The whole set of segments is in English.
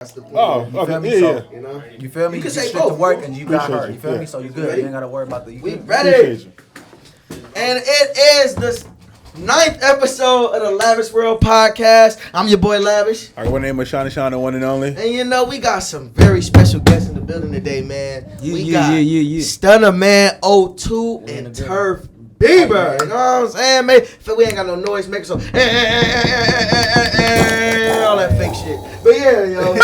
That's the point. Oh, You okay, feel me? yeah, So, yeah. you know, You feel me? You can You say strict to both. work and you got Appreciate hurt. you. You feel Yeah. me? So you good. You ain't gotta worry about the. we Appreciate ready. you. And it is the 9th episode of the Lavish World Podcast. I'm your boy Lavish. All right, my name is Seanny Sean, the one and only. And you know, we got some very special guests in the building today, man. We got Yeah. Stunnaman02 and Turf Bieber. You know what I'm saying, man? If we ain't got no noise maker, so all that fake shit. But yeah, yo. Y'all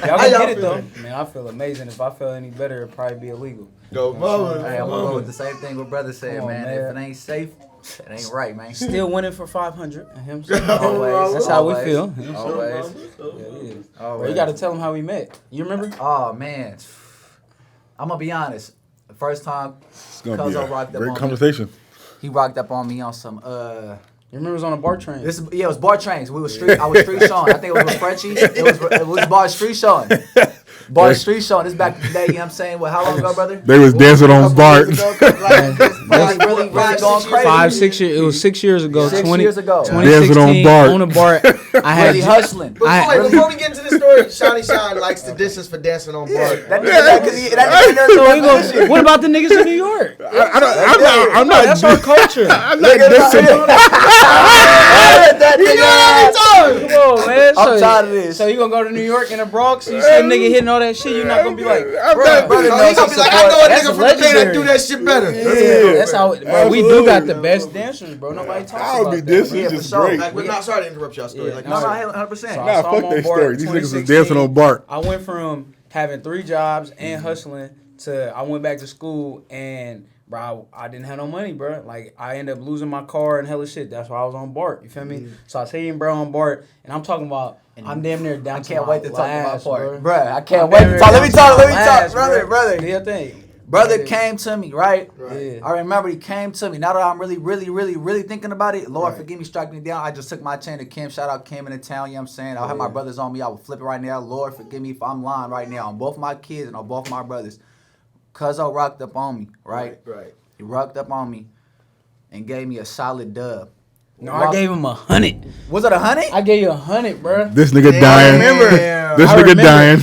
How can y'all get it though. feeling? Man, I feel amazing. If I feel any better, it'd probably be illegal. Go, mama. Hey, I'm gonna go with the same thing what brother said, Come on, man. man. If it ain't safe, it ain't right, man. Still winning for 500. And him. Always. That's how we Always. feel. Always. Yeah. Bro, Always. you got to tell him how we met. You remember? Oh man, I'm gonna be honest. The first time It's gonna be Cuzzo a rocked up great on conversation. me, he rocked up on me on some You remember it was on a Bart Train? It was Bart Trains. I was street showing. I think it was with Frenchie. It was Bart street showing. Bart street showing. This back in the day. You know what I'm saying? What? How long ago, brother? They was dancing on Bart. really going crazy. 5, 6 years. It was 6 years ago. 6 years ago. 2016 Dancing on Bart. on a Bart. I had Really hustling. Before we get into the story, Seanny Sean likes to diss us for dancing on Bart. That nigga What about the niggas in New York? I'm not. That's our culture. I'm not dissing. Come on, man. I'm tired of this. So you gonna go to New York in the Bronx? You see a nigga hitting all that shit? You're not gonna be like, I'm bruh, not- brother, So knows he gonna he be like, I know a That's nigga from the Bay that legendary. do that shit better. Yeah. That's how. Bro, we do got the best dancers, bro. Nobody talks I'll about be that. dissing. Yeah, It's for just sure. great. Like, we're not sorry to interrupt y'all story. Yeah, Like, No, no, 100%. So Nah, I saw fuck him on that Bart story. These niggas was 2016. dancing on Bart. I went from having 3 jobs and hustling to I went back to school and bro, I didn't have no money, bro. Like I ended up losing my car and hella shit. That's why I was on Bart. You feel me? So I seen bro on Bart, and I'm talking about. I'm damn near down. I can't wait to talk about last, part. bro. Bruh, I can't I'm wait damn to near talk. down Let me to talk. my Do last, your Do thing. your thing. Brother came to me, right? Yeah. I remember he came to me. Now that I'm really thinking about it, Lord Right. forgive me, strike me down. I just took my chain to Kim. Shout out Kim in the town, you know what I'm saying? I'll have my brothers on me. I will flip it right now. Lord forgive me if I'm lying right now on both my kids and on both my brothers. Cuzzo rocked up on me, right? Right. He rocked up on me and gave me a solid dub. No, I gave him 100. Was it 100? I gave you 100, bro. This nigga dying. This I nigga remember. dying.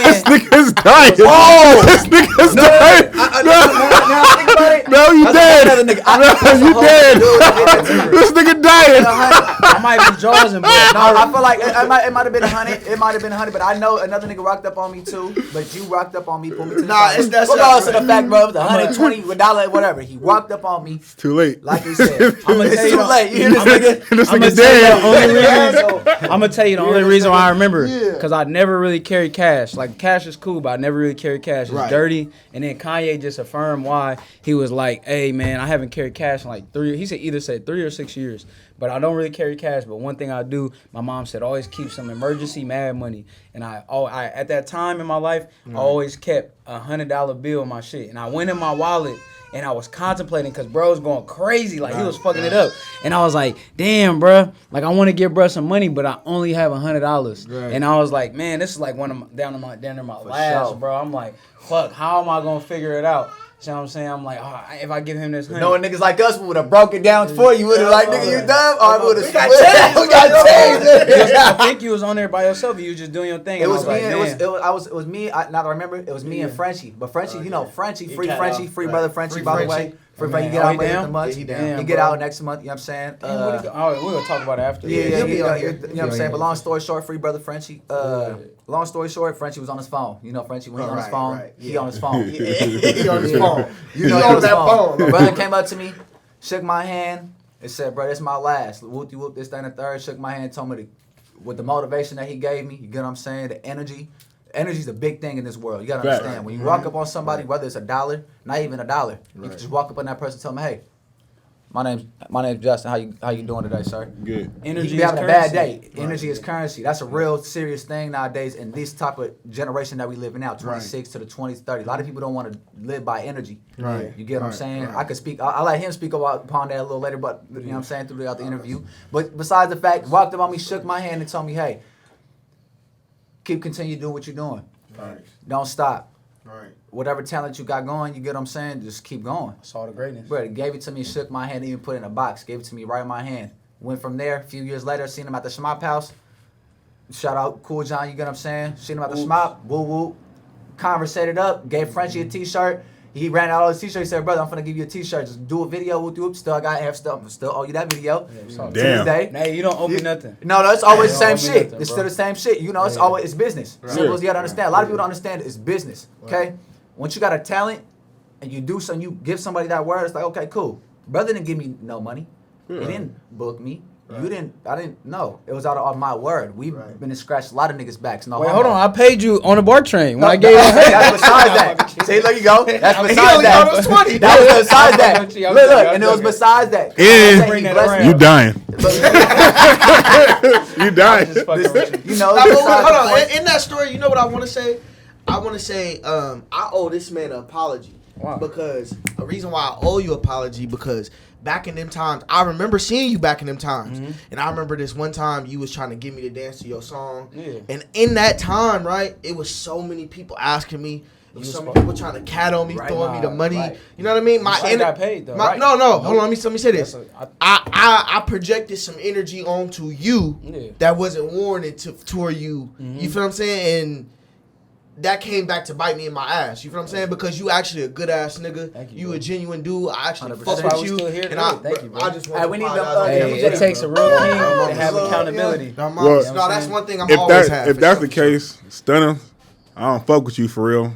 This nigga's dying. Oh! This nigga's dying. No, you dead. No, you dead. This nigga dying. I might be Jaws and No, I feel like it might have been 100. It might have been 100, but I know another nigga rocked up on me too. But you rocked up on me, pulled me to the Nah, side. that's regardless of the fact, bro. The 120, $1, whatever. He rocked up on me, It's too late. like he said. I'ma It's tell you too the- late. You hear this nigga? This I'm nigga's gonna tell you the only reason why I remember, Yeah. because I never really carried cash. Like cash is cool, but I never really carried cash. It's Right. dirty. And then Kanye just affirmed why he was like, "Hey man, I haven't carried cash in like 3." He said either 3 or 6 years, but I don't really carry cash. But one thing I do, my mom said, always keep some emergency mad money. And I at that time in my life, I always kept $100 bill in my shit. And I went in my wallet. And I was contemplating because bro was going crazy. Like, he was fucking it up. And I was like, damn, bro. Like, I want to give bro some money, but I only have $100. Right. And I was like, man, this is like one of my, down to my last, sure. bro. I'm like, fuck, how am I going to figure it out? You know what I'm saying? I'm like, if I give him this 100. Knowing niggas like us would have broke it down for you. Would have like, nigga, you dumb? Or we would have. We got Because I think you was on there by yourself. You was just doing your thing. It and I was me. like, It was me. Now I remember. It was me and Frenchie. But Frenchie, you know, Frenchie, free Frenchie, free brother Frenchie. By the way, free Man, you get oh, out he later down? the month. Yeah, he down. He get bro. out next month. You know what I'm saying? Damn, we're going to talk about it after. Yeah, he'll be on you here. know what I'm saying? But long story short, free brother Frenchie. Long story short, Frenchie was on his phone. You know, Frenchie when he on his Right, phone, right, he yeah. on his phone. He on his phone. You know, He he on on that his phone. phone. Brother came up to me, shook my hand, and said, "Bro, this my last." Whoop, this, that, and the third. Shook my hand, told me with the motivation that he gave me. You get what I'm saying? The energy. Energy's a big thing in this world. You gotta Right. understand. When you walk up on somebody, whether it's $1, not even $1, you can just walk up on that person, and tell them, "Hey, my name's Justin. How you doing today, sir?" Good. Energy You be is having a bad currency. day. Energy is currency. That's a real serious thing nowadays in this type of generation that we live in now, 26 to the 20s, 30. A lot of people don't want to live by energy. Right. You get what I'm Right, saying? right. I could speak. I'll let him speak upon that a little later, but you know what I'm saying, throughout the interview. But besides the fact, walked up on me, shook my hand, and told me, "Hey, continue doing what you're doing. Right. Don't stop. Right. Whatever talent you got going, you get what I'm saying, just keep going." Saw the greatness. Bro, he gave it to me, shook my hand, even put it in a box, gave it to me right in my hand. Went from there, a few years later, seen him at the Schmop house. Shout out Cool John, you get what I'm saying? Seen him at the shop, woo woo. Conversated up, gave Frenchie a t-shirt. He ran out all his t-shirts. He said, brother, I'm finna give you a t-shirt. Just do a video with you. Still, I got half stuff. Still owe you that video. Damn. To this day. Nah, you don't owe me nothing. No, it's always the same owe me shit. nothing, It's bro. still the same shit. You know, it's always, it's business. Right. Simple as you gotta understand. A lot of people don't understand it's business, okay? Once you got a talent and you do something, you give somebody that word, it's like, okay, cool. Brother didn't give me no money. He didn't book me. You didn't, I didn't know. It was out of my word. We've been to scratch a lot of niggas' backs. No, Wait, hold on. I paid you on the Bart Train when I gave that's besides that. See, there you go. That's He besides only that. owed us 20. That was besides that. I'm joking, I'm Look, joking, and it was I'm joking. besides that. Yeah. I'm saying Bring he that blessed around. me. You dying. You dying. Just fucking with you. You know, Nah, but wait, besides hold the on. point. In that story, you know what I want to say? I want to say I owe this man an apology. Wow. Because a reason why I owe you an apology because back in them times, I remember seeing you back in them times. And I remember this one time you was trying to get me to dance to your song. Yeah. And in that time, right, it was so many people asking me. It was so many people trying to cat on me, Right. throwing me the money. Right. You know what I mean? You still got paid, though, right? No, hold on. Let me say this. That's I projected some energy onto you Yeah. that wasn't warranted toward you. You feel what I'm saying? And that came back to bite me in my ass. You feel what I'm saying? Because you actually a good ass nigga. Thank you, You bro. a genuine dude. I actually 100%. fuck That's why with we you. still here And today. Thank you, bro. I just want Hey, to we need them, apologize. Hey, it takes a real king to have accountability. No, Well, that's one thing I'm If always happy. if that's the case, Stunner, I don't fuck with you for real.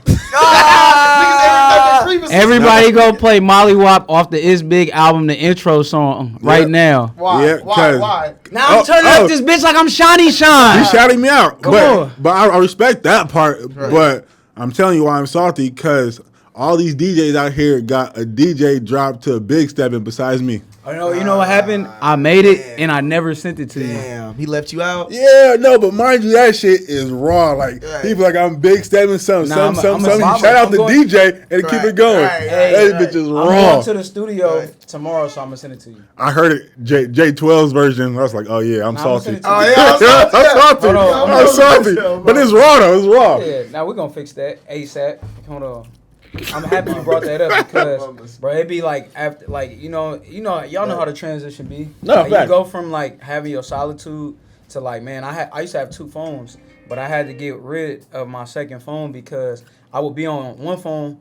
Everybody go play Molly Wop off the Is Big album, the intro song, right Yep. now. Why? Yeah, Why? 'cause- Why? Now I'm turning up this bitch like I'm Seanny Sean. You shouting me out. Come but on. but I respect that part. But I'm telling you why I'm salty, because all these DJs out here got a DJ drop to a big stepping besides me. You know what happened? I made it and I never sent it to you. Damn, he left you out. Yeah, no, but mind you, that shit is raw. Like, Right. people like, I'm big stepping something, Nah, something. I'm Shout out the going- DJ and keep it going. Right, That right. bitch is I'm raw. going to the studio Right. tomorrow, so I'm gonna send it to you. I heard it, J12's version. I was like, oh yeah, I'm Nah, I'ma salty. send it to Oh you. yeah, I'm sorry. I'm salty. Hold on. I'm salty. But it's raw though. It's raw. Yeah, now we're gonna fix that ASAP. Hold on. I'm happy you brought that up because, bro, it be like after, like you know, y'all know how the transition be. No, like, you fact. go from like having your solitude to like, man, I used to have 2 phones, but I had to get rid of my second phone because I would be on one phone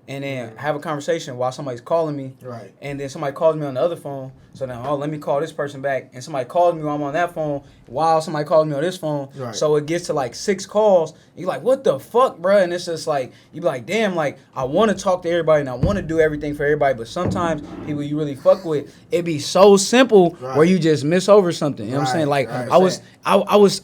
and then have a conversation while somebody's calling me, Right. and then somebody calls me on the other phone. So then, let me call this person back, and somebody calls me while I'm on that phone, while somebody calls me on this phone. Right. So it gets to like 6 calls. And you're like, what the fuck, bro? And it's just like, you be like, damn, like I want to talk to everybody and I want to do everything for everybody, but sometimes people you really fuck with, it be so simple Right. where you just miss over something. You know what I'm Right, saying? Like right.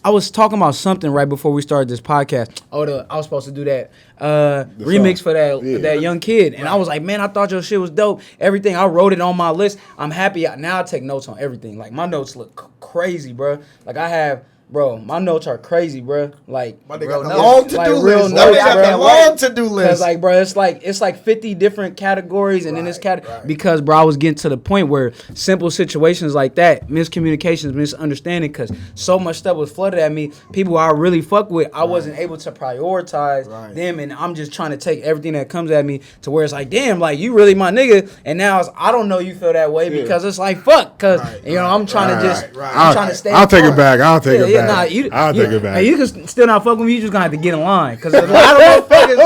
I was talking about something right before we started this podcast. I was supposed to do that remix for that young kid, and I was like, man, I thought your shit was dope. Everything, I wrote it on my list. I'm happy now. I take notes on everything. Like my notes look crazy, bro. Like I have. Bro, my notes are crazy, bro. Like, My nigga Real got the notes. long to-do Like, real list. notes, They got bro. that long to-do Cause list. like, bro, it's like 50 different categories, and then this Right, category right. because, bro, I was getting to the point where simple situations like that, miscommunications, misunderstanding, cause so much stuff was flooded at me. People I really fuck with, I wasn't able to prioritize Right. them, and I'm just trying to take everything that comes at me to where it's like, damn, like you really my nigga, and now I don't know you feel that way because it's like fuck, cause Right, you know I'm trying to just right. I'm trying to stay. I'll take it apart. back. I'll take it back. Nah, I'll take it back. Hey, you can still not fuck with me. You just gonna have to get in line because a lot of motherfuckers.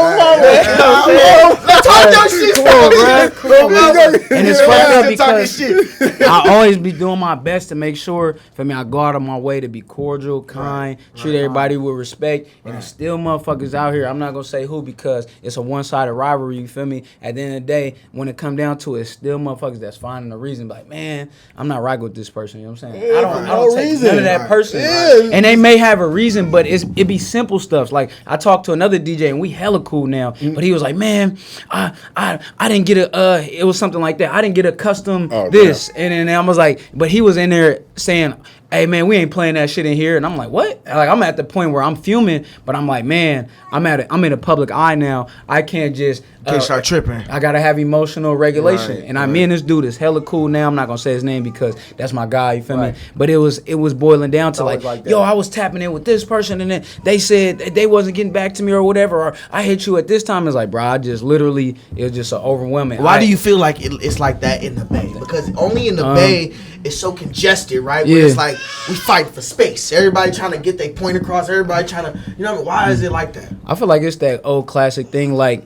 Let's talk your shit. Come on, bro. Come on, bro. And it's fucked up Talking because shit. I always be doing my best to make sure, for me, I go out of my way to be cordial, kind, treat everybody with respect, and there's still motherfuckers out here. I'm not gonna say who because it's a one-sided rivalry. You feel me? At the end of the day, when it come down to it, it's still motherfuckers that's finding a reason. Like, man, I'm not right with this person. You know what I'm saying? Yeah, I don't no take reason. none of that person. Yeah. And they may have a reason, but it be simple stuff. Like I talked to another DJ and we hella cool now, but he was like, man, I didn't get it was something like that. I didn't get a custom this, and then I was like, but he was in there saying, hey man, we ain't playing that shit in here, and I'm like, what? Like I'm at the point where I'm fuming, but I'm like, man, I'm in a public eye now. I can't just Can't start tripping. I gotta have emotional regulation, Right, and me and this dude is hella cool now. I'm not gonna say his name because that's my guy. You feel me? But it was boiling down to like like that. yo, I was tapping in with this person, and then they said they wasn't getting back to me or whatever, or I hit you at this time. It's like, bro, I just literally, it was just so overwhelming. Why do you feel like it's like that in the Bay? Because only in the Bay it's so congested, right? Where it's like we fight for space. Everybody trying to get their point across. Everybody trying to, you know, why is it like that? I feel like it's that old classic thing, like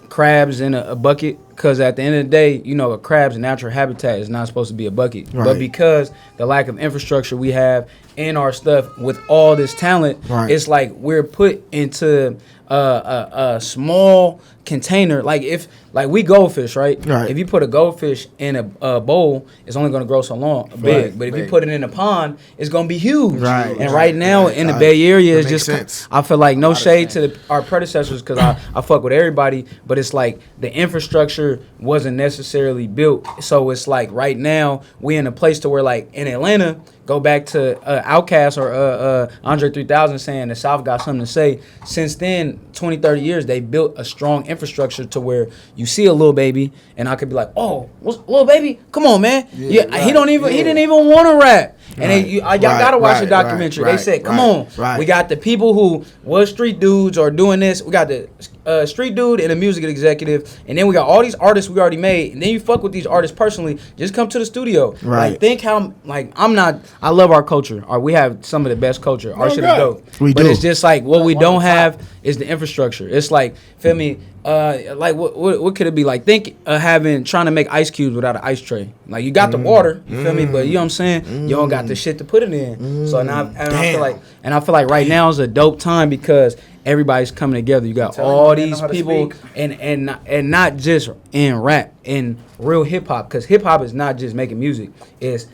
crabs in a bucket. Because at the end of the day, you know, a crab's natural habitat is not supposed to be a bucket. Right. But because the lack of infrastructure we have in our stuff with all this talent, it's like we're put into a small container. Like if we goldfish, right? If you put a goldfish in a bowl, it's only going to grow so long big. But if you put it in a pond, it's going to be huge. And right now in the Bay Area, it's just sense. I feel like no shade to our predecessors because I fuck with everybody, but it's like the infrastructure wasn't necessarily built. So it's like right now we in a place to where like in Atlanta, go back to Outkast or Andre 3000 saying the South got something to say. Since then, 20, 30 years, they built a strong infrastructure to where you see a Lil Baby, and I could be like, oh, what's Lil Baby? Come on, man. He didn't even want to rap. And y'all gotta watch the documentary. They said, come on. We got the people who was street dudes or doing this. We got the street dude and a music executive, and then we got all these artists we already made, and then you fuck with these artists personally. Just come to the studio. Like think how I love our culture. We have some of the best culture. Our shit is dope. But it's just like what we don't have is the infrastructure. It's like, feel me? Like what could it be like? Think trying to make ice cubes without an ice tray. Like you got the water, you feel me? But you know what I'm saying? You don't got the shit to put it in. So I feel like right now is a dope time because everybody's coming together. You got all these people and not just in rap, in real hip hop, because hip hop is not just making music. It's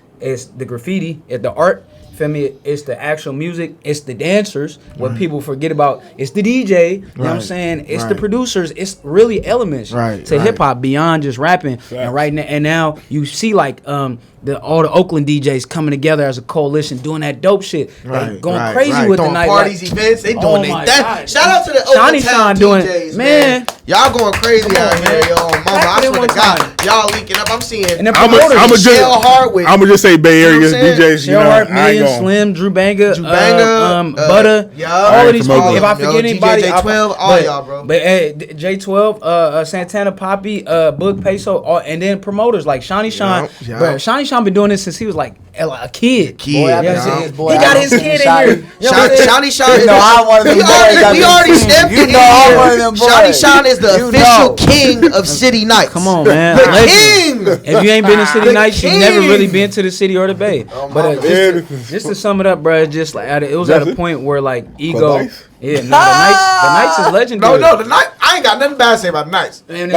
the graffiti, it's the art. Feel me? It's the actual music. It's the dancers. What people forget about. It's the DJ. You know what I'm saying? It's the producers. It's really elements to hip hop beyond just rapping. And now you see like all the Oakland DJs coming together as a coalition doing that dope shit. Like going crazy with the night. Parties, events, they doing that. Shout out to the Seanny Sean DJs, man. Y'all going crazy out here, yo. Mama, I swear to God, y'all leaking up. I'm seeing. And then I'm gonna just say Bay Area DJs. Shell Hart, Million, Slim, Drew Banga, Butter, all of these people. If I forget anybody, J12, all y'all, bro. But J12, Santana, Poppy, Book Peso, and then promoters like Seanny Sean. Bro, Seanny Sean been doing this since he was like a kid. Boy, he got his kid in here. Shawnee Sean, you know, I'm one of them boys. We already stepped in here. Shawnee Sean is the official king of City Nights. Come on, man. The king. If you ain't been to City Nights, you never really been to the city or the Bay. But just to sum it up, bro, just like it was at a point where like ego. Yeah, no, the Knights is legendary. No, the Knights. I ain't got nothing bad to say about the Knights. And it's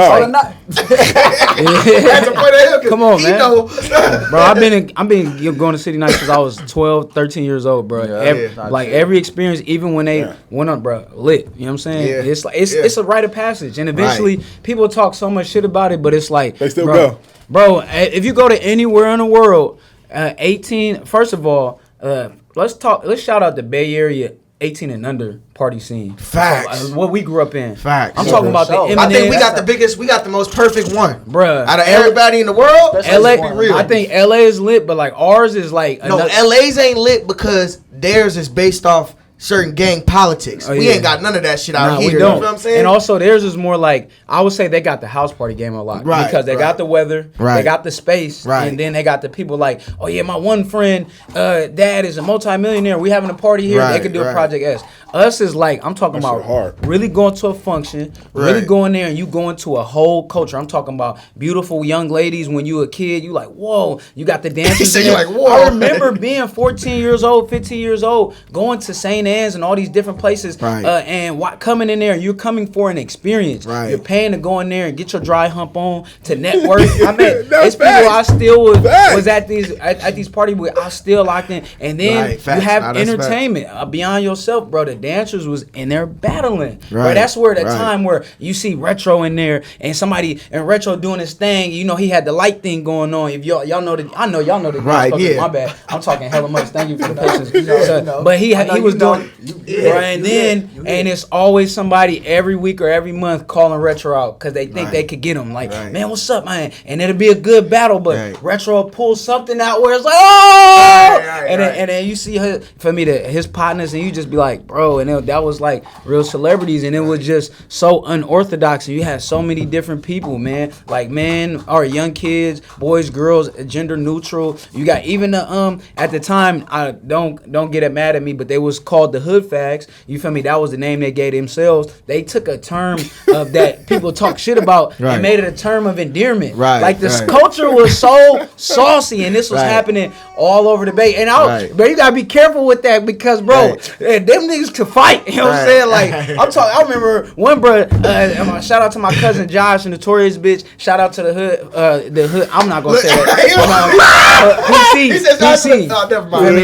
come on, man. Bro, I've been going to City Nights since I was 12, 13 years old, bro. Every experience, even when they went up, bro, lit. You know what I'm saying? Yeah. It's like it's a rite of passage, and eventually people talk so much shit about it, but it's like they still go, bro. If you go to anywhere in the world, 18. First of all, let's shout out the Bay Area 18 and under party scene. Facts. What we grew up in. Facts. I'm talking about the Eminem. I think we got the biggest, we got the most perfect one. Bruh. Out of everybody in the world, LA, I think LA is lit, but like ours is like... No, LA's ain't lit because theirs is based off certain gang politics. We ain't got none of that shit out here. We don't. You know what I'm saying? And also theirs is more like, I would say they got the house party game a lot. Because they got the weather, they got the space, and then they got the people like, oh yeah, my one friend, dad is a multimillionaire. We having a party here. They could do a Project S. Us is like, I'm talking about really going to a function, really going there, and you going to a whole culture. I'm talking about beautiful young ladies. When you a kid, you like, whoa, you got the dancers. You're like, whoa. I remember being 14 years old, 15 years old, going to St. Anne's and all these different places, and coming in there, you're coming for an experience. You're paying to go in there and get your dry hump on, to network. I mean, it's people I still was at these parties where I still locked in, and then you have entertainment beyond yourself, bro. The dancers was in there battling. Bro, that's where the time where you see Retro in there and somebody and Retro doing his thing. You know, he had the light thing going on. If y'all know that, I know y'all know that. My bad. I'm talking hella much. Thank you for the patience. But he was doing. And then it's always somebody every week or every month calling Retro out because they think they could get him. Like, man, what's up, man? And it'll be a good battle, but Retro pulls something out where it's like, oh! And then you see his partners, and you just be like, bro, and that was like real celebrities, and it was just so unorthodox, and you had so many different people, man, like men or young kids, boys, girls, gender neutral. You got even the at the time, I don't get it mad at me, but they was called the hood fags. You feel me? That was the name they gave themselves. They took a term of that people talk shit about and made it a term of endearment. Like this culture was so saucy, and this was happening all over the Bay. And bro, you gotta be careful with that because, bro, them niggas could fight. You know what I'm saying? Like I remember one bro. Shout out to my cousin Josh, a notorious bitch. Shout out to the hood. The hood. I'm not gonna say that. PC. Oh, never mind.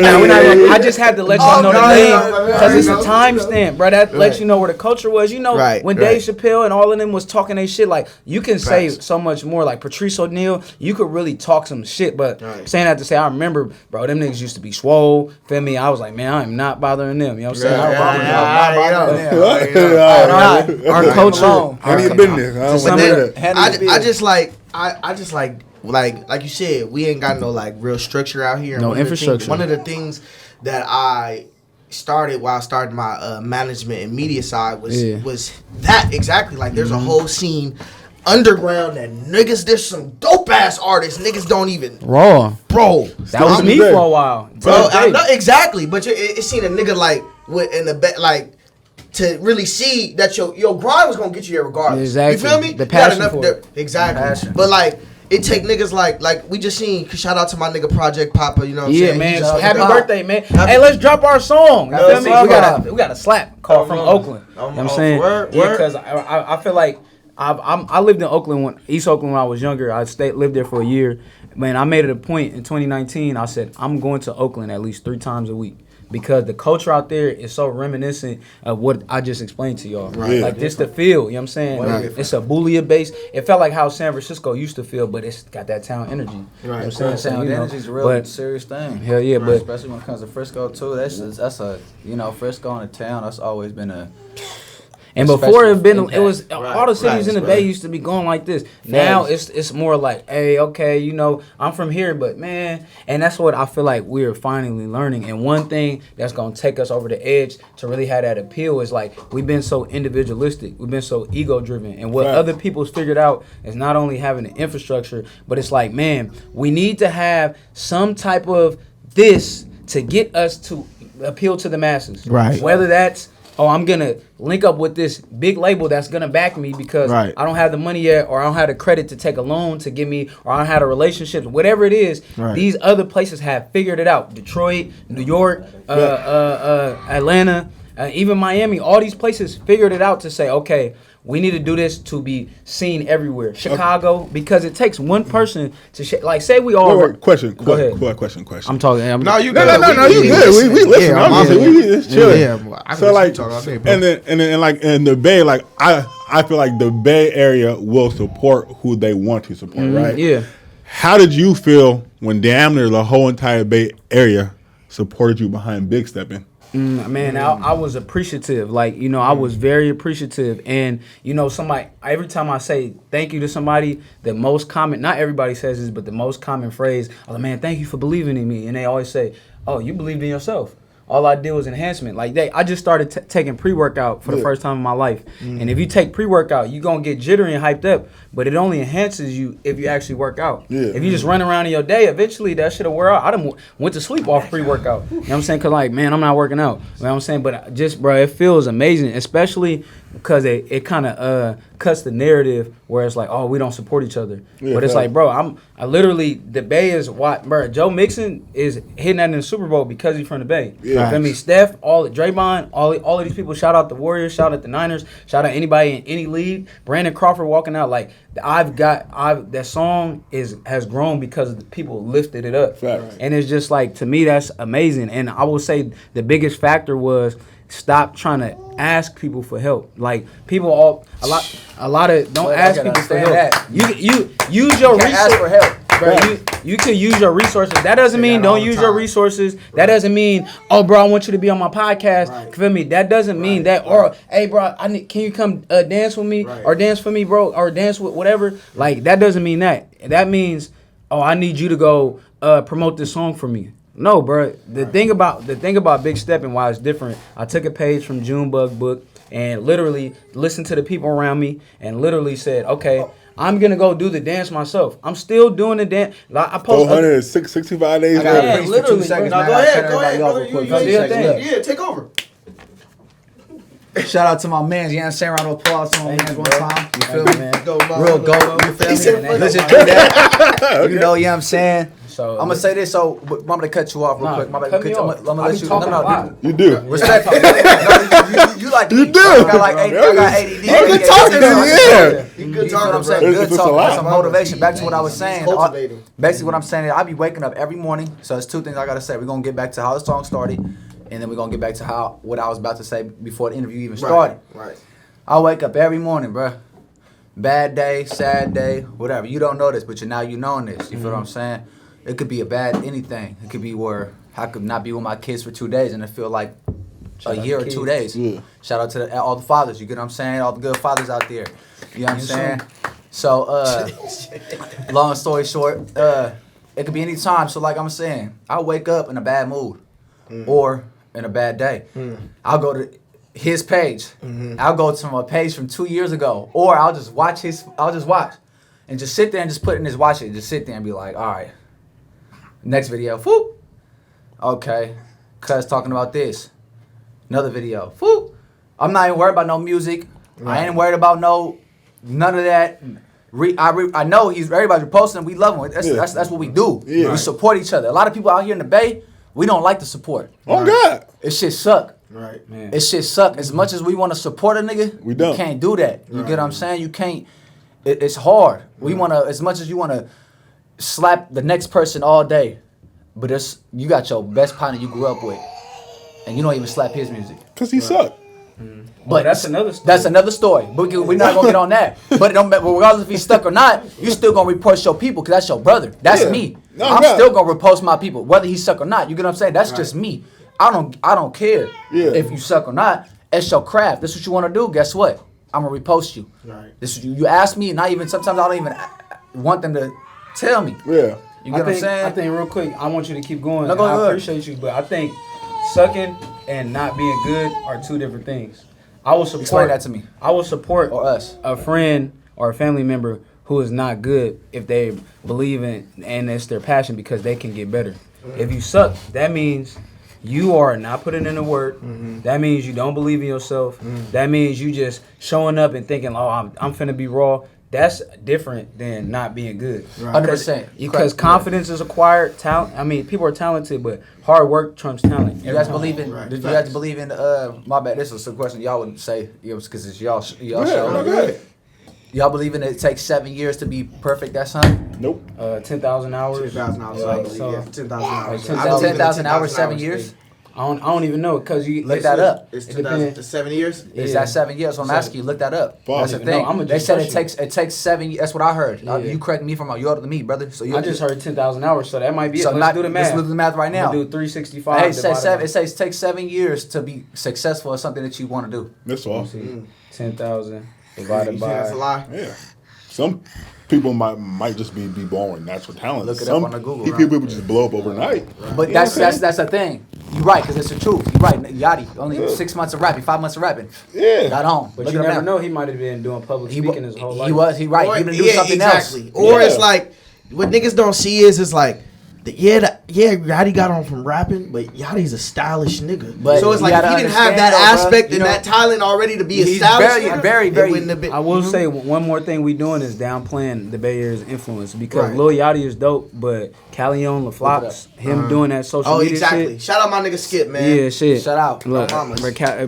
I just had to let y'all know the name because it's a timestamp, bro. That lets you know where the culture was. You know, when Dave Chappelle and all of them was talking their shit, like you can say so much more. Like Patrice O'Neal, you could really talk some shit. But saying that to say, I remember, bro, them niggas used to be swole. Feel me? I was like, man, I'm not bothering them. You know what I'm saying? Our culture. I just like you said, we ain't got no like real structure out here. No infrastructure. One of the things that I started while I started my management and media side was that exactly. Like there's a whole scene underground that niggas, there's some dope ass artists niggas don't even bro. That was me for a while, bro. I know, exactly, but it's seen a nigga like in the back like. To really see that your grind was gonna get you there regardless. Exactly. You feel me? The passion for it. Exactly. Passion. But like it take niggas like we just seen. Shout out to my nigga Project Papa. You know what I'm saying? Man. Happy birthday, man. Hey, let's drop our song. You feel me? We got a slap call from Oakland. You know what I'm saying? Yeah, because I feel like I lived in Oakland East Oakland when I was younger. I lived there for a year. Man, I made it a point in 2019. I said I'm going to Oakland at least 3 times a week. Because the culture out there is so reminiscent of what I just explained to y'all. Like this the feel, you know what I'm saying? It's a Boolean base. It felt like how San Francisco used to feel, but it's got that town energy. You know what I'm saying? Town energy is a real serious thing. Hell yeah, but especially when it comes to Frisco too. That's a Frisco in a town. That's always been a. And before it was all the cities in the Bay used to be going like this. Now it's more like, hey, okay, you know, I'm from here, but man, and that's what I feel like we're finally learning. And one thing that's gonna take us over the edge to really have that appeal is like we've been so individualistic, we've been so ego driven, and what other people's figured out is not only having the infrastructure, but it's like, man, we need to have some type of this to get us to appeal to the masses. Whether that's I'm going to link up with this big label that's going to back me because I don't have the money yet, or I don't have the credit to take a loan to give me, or I don't have a relationship, whatever it is. These other places have figured it out. Detroit, New York, Atlanta, even Miami, all these places figured it out to say, okay, we need to do this to be seen everywhere. Chicago, because it takes one person to like say we all. Question. Go ahead. Question. I'm talking. No, you good. No, you good. We listen. We just chilling. Yeah, so like, and then like in the Bay, like I feel like the Bay Area will support who they want to support, right? Yeah. How did you feel when damn near the whole entire Bay Area supported you behind Big Steppin'? Man, I was appreciative. Like, you know, I was very appreciative. And, you know, every time I say thank you to somebody, the most common, not everybody says this, but the most common phrase, oh, man, thank you for believing in me. And they always say, oh, you believed in yourself. All I did was enhancement. Like I just started taking pre-workout for the first time in my life. And if you take pre-workout, you're going to get jittery and hyped up, but it only enhances you if you actually work out. If you just run around in your day, eventually that shit will wear out. I done went to sleep off pre-workout. You know what I'm saying? Because like, man, I'm not working out. You know what I'm saying? But just, bro, it feels amazing, especially because it kind of cuts the narrative where it's like, oh, we don't support each other. But it's like, bro, I literally, the Bay is what, bro, Joe Mixon is hitting that in the Super Bowl because he's from the Bay. I mean, Steph, Draymond, all of these people, shout out the Warriors, shout out the Niners, shout out anybody in any league. Brandon Crawford walking out, like, that song has grown because the people lifted it up. And it's just like, to me, that's amazing. And I will say the biggest factor was stop trying to ask people for help. Like people a lot of don't ask people for help. You use your resources. Ask for help. Bro, you can use your resources. That doesn't mean don't use your resources. That doesn't mean, oh, bro, I want you to be on my podcast. Right. Feel me? That doesn't mean that. Or, hey, bro, can you come dance with me or dance for me, bro, or dance with whatever? Like, that doesn't mean that. That means, oh, I need you to go promote this song for me. No, bro. The thing about Big Step and why it's different. I took a page from Junebug book and literally listened to the people around me and literally said, okay, I'm gonna go do the dance myself. I'm still doing the dance. Like, I post 465 days. Yeah, literally. Go ahead, brother. Yeah, take over. Shout out to my man, you know what I'm saying? Round of applause to my man one time. You feel me, man? Real goat. You feel me? Let's just do that. You know what I'm saying? So I'm gonna say this. So I'm gonna cut you off real quick. I'm gonna let you. No, you do. Respect. You like you do. I got ADD. You good talking, yeah. You good talking. I'm saying good talk. Some motivation. Back to what I was saying. Basically, what I'm saying is I be waking up every morning. So there's two things I gotta say. We're gonna get back to how the song started, and then we're gonna get back to what I was about to say before the interview even started. Right. I wake up every morning, bro. Bad day, sad day, whatever. You don't know this, but now you knowing this. You feel what I'm saying? It could be a bad anything. It could be where I could not be with my kids for 2 days and it feel like a year or 2 days. Yeah. Shout out to all the fathers. You get what I'm saying? All the good fathers out there. You know what I'm saying? So, long story short, it could be any time. So like I'm saying, I'll wake up in a bad mood or in a bad day. I'll go to his page. I'll go to my page from 2 years ago, or I'll just watch and just sit there and just put in his watch it. Just sit there and be like, all right. Next video, whoop. Okay, cuz talking about this. Another video, whoop. I'm not even worried about no music. Right. I ain't worried about none of that. I know everybody's reposting. We love him. That's what we do. Yeah. We support each other. A lot of people out here in the Bay, we don't like the support. Oh God, it shit suck. Right, man. It shit suck. As much as we want to support a nigga, we don't. You can't do that. You get what I'm saying? You can't. It's hard. We want to, as much as you want to slap the next person all day, but you got your best partner you grew up with, and you don't even slap his music. Cause he sucked. But that's another story. That's another story. But we're not gonna get on that. But regardless if he's stuck or not, you still gonna repost your people because that's your brother. That's me. No, I'm still gonna repost my people, whether he's stuck or not. You get what I'm saying? That's just me. I don't care if you suck or not. It's your craft. This is what you want to do. Guess what? I'm gonna repost you. Right. This is you ask me, and sometimes I don't even want them to tell me. Yeah. You get what I'm saying? I think real quick, I want you to keep going. No, go ahead. I appreciate you, but I think sucking and not being good are two different things. I will support. Explain that to me. I will support us a friend or a family member who is not good if they believe in and it's their passion because they can get better. If you suck, that means you are not putting in the work. That means you don't believe in yourself. That means you just showing up and thinking, oh, I'm finna be raw. That's different than not being good. 100%. Because confidence is acquired. Talent. I mean, people are talented, but hard work trumps talent. You guys believe in? Did you guys believe in? My bad. This is a question y'all wouldn't say. Because it's y'all show. Go Y'all believe in it takes 7 years to be perfect at something? Nope. 10,000 hours. 10,000 hours. So 10,000 hours. 10,000 hours, 7 years. I don't even know because you look that up. It's 7 years. Is that 7 years? So I'm asking you, look that up. That's the thing. They said it takes 7 years. That's what I heard. You correct me from you're older than me, brother. So I just heard 10,000 hours, so that might be it. Let's do the math. Let's do the math right now. Do 365. Hey, it says it takes 7 years to be successful at something that you want to do. That's all. 10,000 divided by. That's a lie. Yeah. Some people might just be born with natural talent. Look it up on the Google. People just blow up overnight. But that's the thing. You're right, because it's the truth. You're right. Yachty, only 6 months of rapping, 5 months of rapping. Yeah. Got home. But you never know. He might have been doing public speaking his whole life. He right. He been doing something else. Or it's like, what niggas don't see is like, Yachty got on from rapping, but Yachty's a stylish nigga. But so it's like if he didn't have that aspect and that talent already to be established. Very. I will say one more thing we doing is downplaying the Bay Area's influence because Lil Yachty is dope, but Callion LaFlops, him doing that social media shit. Shout out my nigga Skip, man. Yeah, shit. Shout out. Look,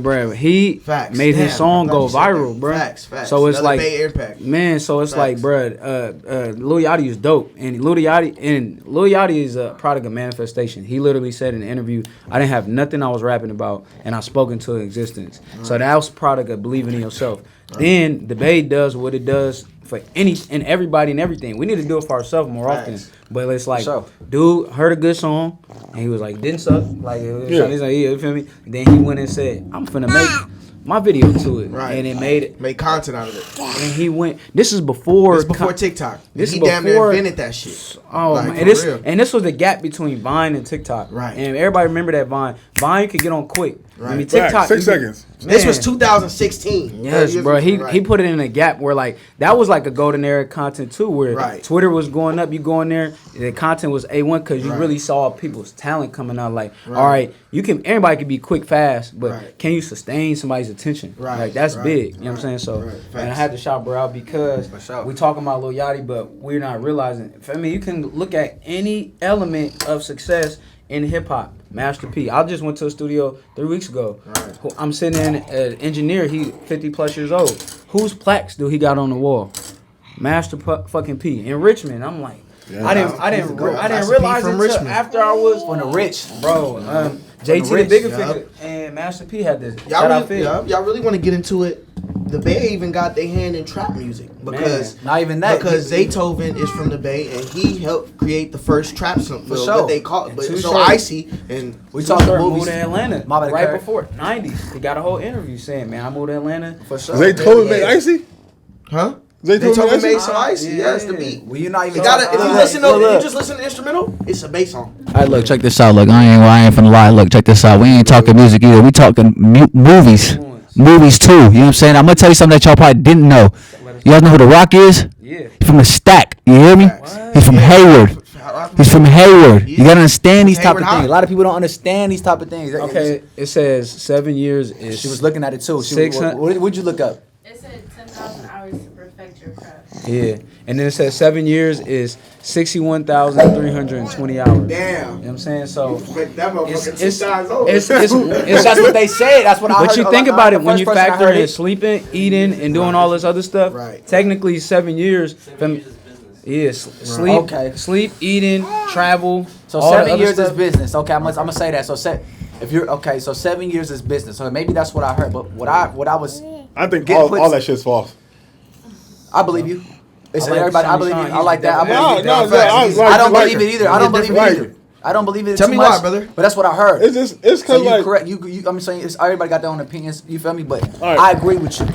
bro, he made his song go viral, bro. Facts. So it's like, Bay impact. man. So it's like, bro, Lil Yachty is dope, and Lil Yachty is a product of manifestation. He literally said in an interview, I didn't have nothing I was rapping about, and I spoke into existence. So that was product of believing in yourself. Then the Bay does what it does for any and everybody and everything. We need to do it for ourselves more often. But it's like, dude heard a good song, and he was like, didn't suck. Like, he's like, you feel me? Then he went and said, I'm finna make my video to it, and it made content out of it. And he went. This is before. This before TikTok. This he is damn near invented that shit. Oh like, man, and this was the gap between Vine and TikTok. Right. And everybody remember that Vine. Vine you could get on quick. Right. I mean TikTok 6 seconds. This was 2016. Yes, bro. He put it in a gap where like that was like a golden era of content too, where Twitter was going up. You go in there, the content was A1 because you really saw people's talent coming out. Like, all right, everybody can be quick, fast, but can you sustain somebody's attention? Right. Like that's big. You know what I'm saying? So, and I had to shout bro out because we talking about Lil Yachty, but we're not realizing. I mean, you can look at any element of success in hip hop. Master P. I just went to a studio 3 weeks ago. Right. I'm sitting in an engineer. He 50 plus years old. Whose plaques do he got on the wall? Master fucking P in Richmond. I'm like, I didn't realize it until after I was on the rich, bro. JT the bigger figure and Master P had this. Y'all really want to get into it? The Bay even got their hand in trap music because not even that because Zaytoven is from the Bay and he helped create the first trap song. For sure. What they call it, but so Icy and we talked about moving to Atlanta right before 90s. He got a whole interview saying, "Man, I moved to Atlanta for sure." Zaytoven made Icy, huh? Zaytoven made some Icy. Yes, the beat. Well, you're not even. If you listen to, if you just listen to the instrumental, it's a bass song. All right, look, check this out. Look, I ain't finna lie. Look, check this out. We ain't talking music either. We talking movies. Movies too, you know what I'm saying? I'm gonna tell you something that y'all probably didn't know. You guys know who The Rock is? Yeah. He's from the Stack. You hear me? What? He's from Hayward. He's from Hayward. You gotta understand these type of things. A lot of people don't understand these type of things. Okay, it says 7 years is. She was looking at it too. What'd you look up? It said 10,000 hours to perfect your craft. Yeah, and then it says 7 years is 61,320 hours. Damn. You know what I'm saying? So it's that's what they say. That's what I heard. But you think about it when you factor in sleeping, eating, and doing all this other stuff. Right. Technically, 7 years. Sleep, eating, travel. So 7 years is business. Okay, I'm gonna say that. So if you're okay, so 7 years is business. So maybe that's what I heard. But what I was. I think all that shit's false. I believe you. It's everybody. I believe you. I like that. I don't believe it either. I don't believe it either. I don't believe it. Tell me why, brother. But that's what I heard. It's because so like correct. I'm saying it's everybody got their own opinions. You feel me? But I agree with you.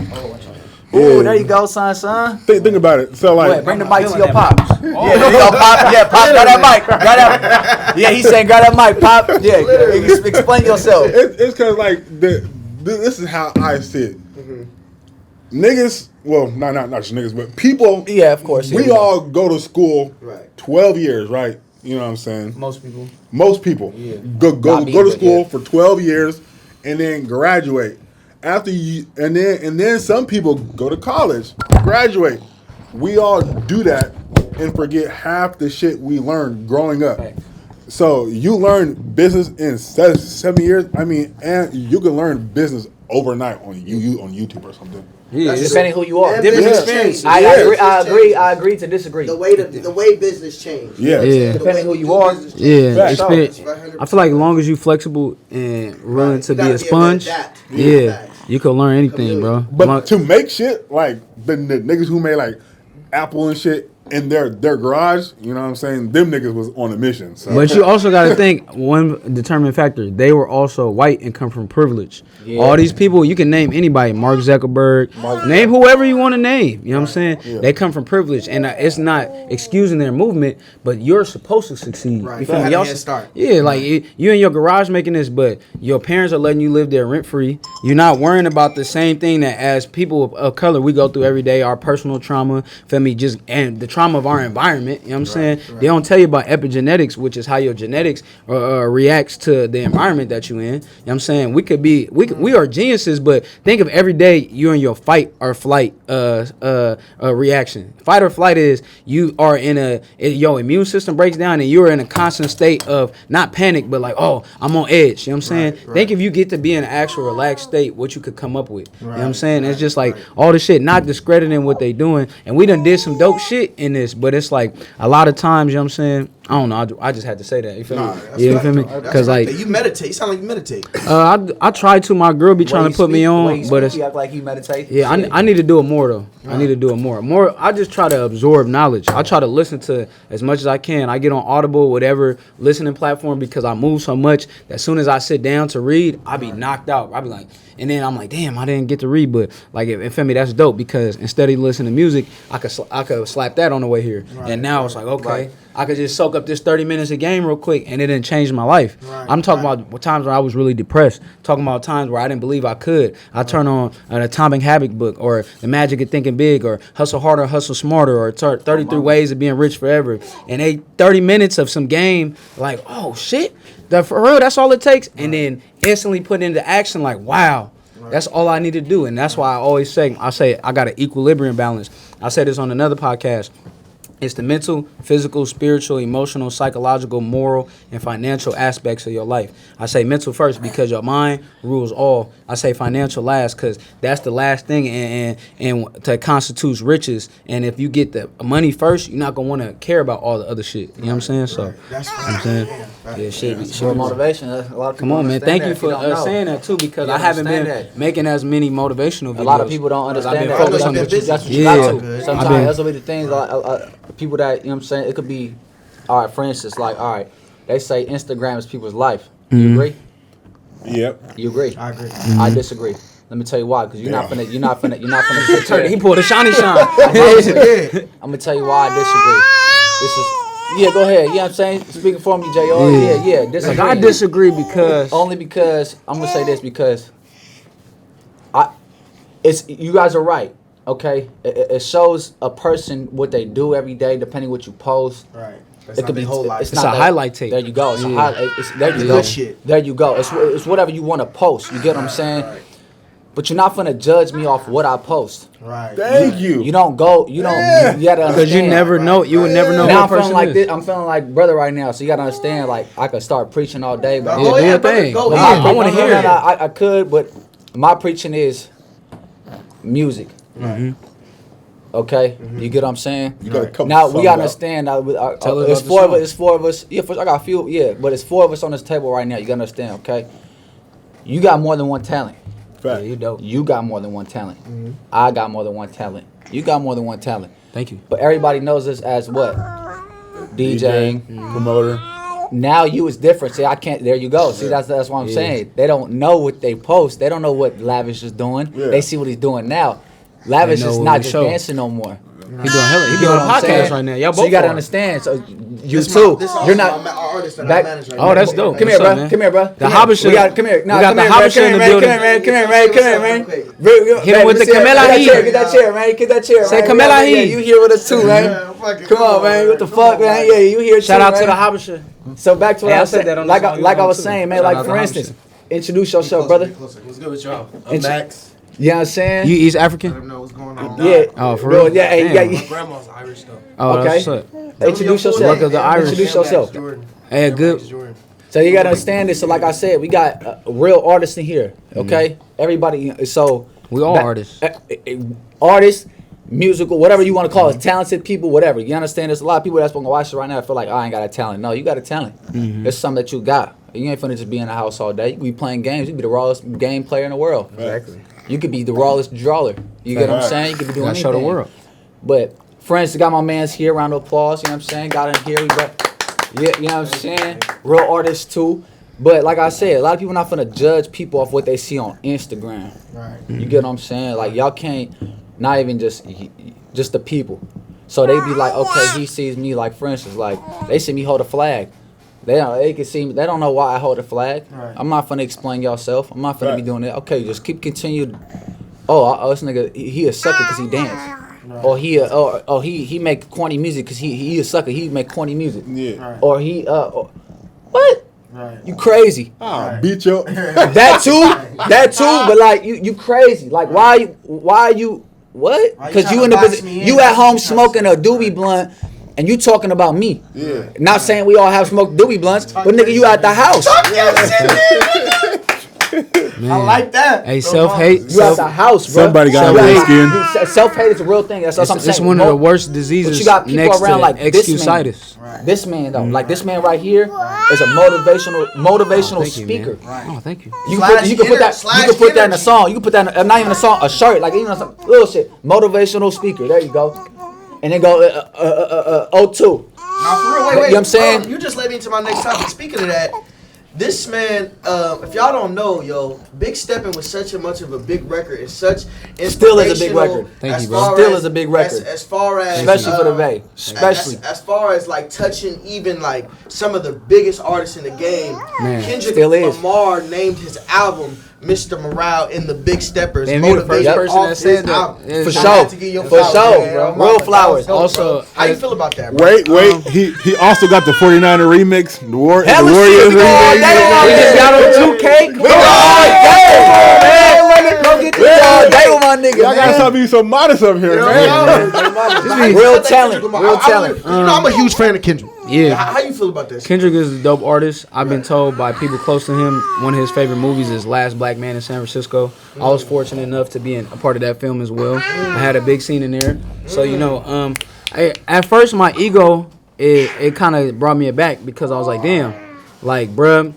Ooh, there you go, son. Think about it. So like, bring the mic to your pop. Yeah, there you go, pop. Yeah, pop. Grab that mic. Yeah, he's saying grab that mic, pop. Yeah, explain yourself. It's because like this is how I see it. Niggas, well, not just niggas, but people. Yeah, of course. We all go to school 12 years, right? You know what I'm saying? Most people. Yeah. Go to school for 12 years and then graduate. After you and then some people go to college, graduate. We all do that and forget half the shit we learned growing up. So you learn business in 7 years. I mean, and you can learn business overnight on YouTube or something. Yeah, depending who you are. Different experience. I agree to disagree. The way business changed. Yeah. Depending who you are. Yeah. Experience. I feel like as long as you flexible and willing to be a sponge, you can learn anything, bro. But to make shit like the niggas who made like Apple and shit in their garage, you know what I'm saying? Them niggas was on a mission. So. But you also got to think one determining factor. They were also white and come from privilege. Yeah. All these people, you can name anybody. Mark Zuckerberg. Name whoever you want to name. You know what I'm saying? Yeah. They come from privilege. And it's not excusing their movement, but you're supposed to succeed. Right. You feel me? Y'all start. Yeah, like you in your garage making this, but your parents are letting you live there rent free. You're not worrying about the same thing that as people of color we go through every day, our personal trauma, feel me, and the trauma of our environment. You know what I'm saying? Right. They don't tell you about epigenetics, which is how your genetics reacts to the environment that you're in. You know what I'm saying? We are geniuses, but think of every day you're in your fight or flight reaction. Fight or flight is you are your immune system breaks down and you're in a constant state of not panic, but like, oh, I'm on edge. You know what I'm saying? Right. Think if you get to be in an actual relaxed state, what you could come up with. Right. You know what I'm saying? It's just like all the shit, not discrediting what they doing. And we done did some dope shit in this, but it's like a lot of times, you know what I'm saying? I don't know. I just had to say that. You feel Nah, me? that's You right. feel me? That's Because right. like You meditate. You sound like you meditate. I try to. My girl be trying to put me on, but it's you act like you meditate. yeah. I need to do it more though. I need to do it more. More. I just try to absorb knowledge. I try to listen to as much as I can. I get on Audible, whatever listening platform, because I move so much that as soon as I sit down to read, I be knocked out. I be like, and then I'm like, damn, I didn't get to read. But like, if feel me, that's dope because instead of listening to music, I could slap that on the way here. And now it's like, okay, I could just soak up this 30 minutes of game real quick, and it didn't change my life. I'm talking about times where I was really depressed. Talking about times where I didn't believe I could. I turn on an Atomic Habit book, or The Magic of Thinking Big, or Hustle Harder, Hustle Smarter, or 33 Ways of Being Rich Forever. And 30 minutes of some game, like, oh shit, for real, that's all it takes. And then instantly put into action, like, wow. That's all I need to do. And that's why I always say, I got an equilibrium balance. I said this on another podcast. It's the mental, physical, spiritual, emotional, psychological, moral, and financial aspects of your life. I say mental first because your mind rules all. I say financial last because that's the last thing and to constitutes riches. And if you get the money first, you're not going to want to care about all the other shit. You know what I'm saying? So, That's you know what I'm saying? Yeah, shit. More motivation. A lot of people Come on, man. Thank you for saying that, too, because I haven't been making as many motivational videos. A lot of people don't understand that. Focused on That's what you got to. Sometimes that's what the things people that, you know what I'm saying, it could be, all right, for instance, like, all right, they say Instagram is people's life. You agree? Yep. You agree? I agree. I disagree. Let me tell you why, because you're not finna sit there. He pulled a Seanny Sean. I'm gonna tell you why I disagree. This is, yeah, go ahead. You know what I'm saying? Speaking for me, J.R. Yeah, disagree. I disagree because Only because, I'm gonna say this because you guys are right. Okay, it shows a person what they do every day, depending what you post. Right. It could be whole life. It's a highlight tape. There you go. It's a highlight. There you Good go. shit. There you go. It's whatever you want to post. You get what I'm saying? Right. But you're not gonna judge me off what I post. Right. Thank you. You don't go. You don't. Yeah. You gotta understand. because you never know. You would never know Now what I'm feeling person like is. this. I'm feeling like brother right now. So you gotta understand. Like I could start preaching all day, but Go do ahead, your brother. thing. Go Come ahead. on, I want to hear it. I could, but my preaching is music. Okay, you get what I'm saying? You gotta come Now sum we it up. understand. Tell us It's about the four of song. us. It's four of us. Yeah, I got a few. Yeah, but it's four of us on this table right now. You gotta understand. Okay, you got more than one talent. Yeah, Fact. you dope. You got more than one talent. I got more than one talent. You got more than one talent. Thank you. But everybody knows us as what? DJing. Promoter. Now you is different. See, I can't. There you go. See, that's what I'm saying. They don't know what they post. They don't know what Lavish is doing. Yeah. They see what he's doing now. Lavish They know is what not we just show. dancing no more. He doing hella. He You doing know a what I'm podcast saying? right now. Y'all both So you gotta are. understand. So you This too. This is You're also not. my artist that back- I manage right Oh, now. that's dope. Come here, What's up, bro. man? Come here, bro. The Habesha. We got. Come here. We got the Habesha in the building. Come here, man. Come here, man. Hit him with the Camela heat. Get that chair, man. Get that chair. Say man. Camela Yeah, heat. you here with us too, man. Come on, man. What the fuck, man? Yeah, you here too, Shout out to man. the Habesha. So back to what Hey, I I said said. that on the Like song you I on was too. saying, man. Shout Like out for to instance, introduce yourself, brother. What's good with y'all? It's- Max. You know what I'm saying? You East Let African? them know what's going on. Yeah. Oh, for Bro, real? yeah, hey, Damn. yeah. My grandma's Irish though. Oh, Okay. that's what's up. Introduce Look yourself. of the Irish. Introduce yourself. Hey, good. So you gotta understand this. So like I said, we got real artists in here. Okay, everybody. So We all that- artists. Artists, musical, whatever you want to call it, talented people, whatever. You understand? There's a lot of people that's gonna watch it right now. I feel like I ain't got a talent. No, you got a talent. It's something that you got. You ain't finna just be in the house all day. You can be playing games. You can be the rawest game player in the world. Exactly. You could be the rawest drawer. You get what I'm Right. saying? You could be doing Gotta anything. show the world. But for instance, got my man's here. Round of applause. You know what I'm saying? Got in here. We got, yeah, you know what I'm saying? Real artists too. But like I said, a lot of people not finna judge people off what they see on Instagram. Right. You get what I'm saying? Like y'all can't, not even just the people. So they be like, okay, he sees me. Like for instance, like they see me hold a flag. They can see me. They don't know why I hold a flag. Right. I'm not finna explain yourself. I'm not finna be Right. doing it. Okay, just continue. Oh, this nigga, he a sucker because he dance. Or he make corny music because he a sucker. He make corny music. Yeah. Right. Or he what? Right. You crazy? Ah, beat you. That too. But like you crazy. Like why you what? Why you Because you tryna in the box position. me in? You at home You tryna smoking a say- doobie blunt. And you talking about me. Yeah. Not saying we all have smoked doobie blunts, but nigga, you at the house. I like that. Hey, self-hate. You out the house, bro. Somebody got Self-hate. red skin. Self-hate is a real thing. That's what I'm saying. It's one of the worst diseases But you got people next around to like this man. excusitis. This man though, like this man right here, is a motivational speaker. Oh, thank you. You can put that in a song. You can put that in not even a song, a shirt, like even some little shit. Motivational speaker. There you go. And then go O2. Now, for real, wait. You know what I'm saying? You just led me into my next topic. Speaking of that, this man, if y'all don't know, Big Steppin' was such a much of a big record and such Still is a big record. Thank you, bro. Still is a big record. As far as Especially for the Bay. Especially. As far as like touching even like some of the biggest artists in the game, Man, Kendrick still is. Lamar named his album Mr. Morale in the Big Steppers. And you the first motivated person off that said his that. album. Yeah, For So I sure. had to give you For flowers, sure, man. bro. I'm like, Real that flowers. was dope, Also, bro. How you feel about that, bro? Wait. He also got the 49er remix. The Warriors We go all remix. day on We just got on 2K. We go all day, man. Go get this all day with my nigga, Y'all gotta man. stop being so modest up here, man. Real talent. Real talent. You know, I'm a huge fan of Kendrick. Yeah. How you feel about this? Kendrick is a dope artist. I've been told by people close to him one of his favorite movies is Last Black Man in San Francisco. I was fortunate enough to be a part of that film as well. I had a big scene in there. So, you know, at first my ego, it kind of brought me aback because I was like, damn, like, bruh,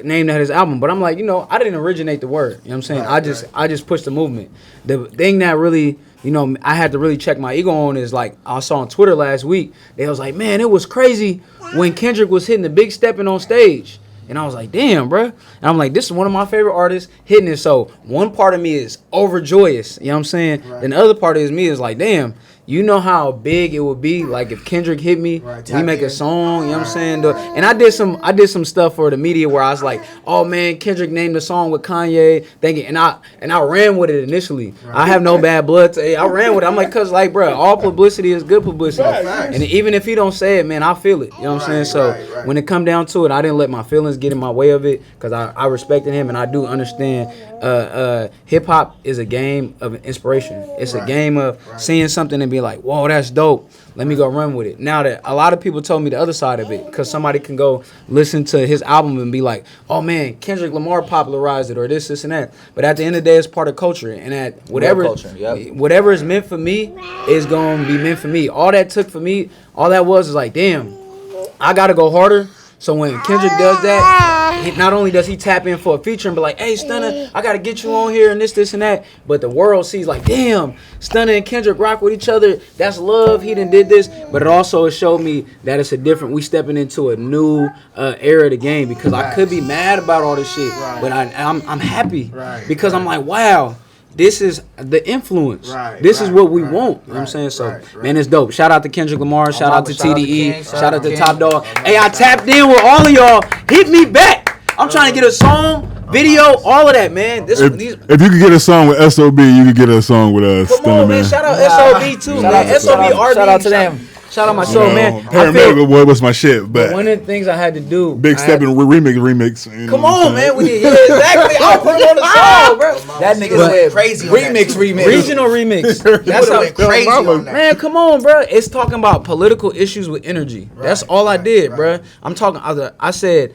named that his album. But I'm like, you know, I didn't originate the word. You know what I'm saying? I just pushed the movement. The thing that really, you know, I had to really check my ego on is like I saw on Twitter last week. They was like, man, it was crazy when Kendrick was hitting the Big Steppin' on stage. And I was like, damn, bro. And I'm like, this is one of my favorite artists hitting it. So one part of me is overjoyous. You know what I'm saying? Right. And the other part of me is like, damn, you know how big it would be like if Kendrick hit me, we make a song, you know what I'm saying? And I did some stuff for the media where I was like, oh man, Kendrick named the song with Kanye, thinking, and I ran with it initially. I have no bad blood. I ran with it. I'm like, cause like, bro, all publicity is good publicity. And even if he don't say it, man, I feel it. You know what I'm saying? So when it come down to it, I didn't let my feelings get in my way of it, cause I respected him and I do understand. Hip hop is a game of inspiration. It's a game of seeing something and be like, whoa, that's dope. Let me go run with it. Now that a lot of people told me the other side of it, because somebody can go listen to his album and be like, oh man, Kendrick Lamar popularized it or this and that. But at the end of the day, it's part of culture. And at whatever is meant for me is going to be meant for me. All that took for me, all that was like, damn, I got to go harder. So when Kendrick does that, not only does he tap in for a feature and be like, hey, Stunna, I got to get you on here and this and that. But the world sees like, damn, Stunna and Kendrick rock with each other. That's love. He done did this. But it also showed me that it's we stepping into a new era of the game because I could be mad about all this shit. But I'm happy because I'm like, wow. This is the influence. This is what we want. You know what I'm saying? So, man, it's dope. Shout out to Kendrick Lamar. Shout out to TDE. Shout out to Top Dog. Hey, I tapped in with all of y'all. Hit me back. I'm trying to get a song, video, all of that, man. If you could get a song with SOB, you could get a song with us. Come on, man. Shout out SOB too, man. SOB RB. Shout out to them. Shout out my show, man. Paramedic boy was my shit, but one of the things I had to do. Big Steppin' remix. Come on, man. We did exactly. I put it on the song, bro. That nigga said crazy. Remix. Regional remix. That's how crazy on that. Man, come on, bro. It's talking about political issues with energy. That's all I did, bro. I'm talking. I said,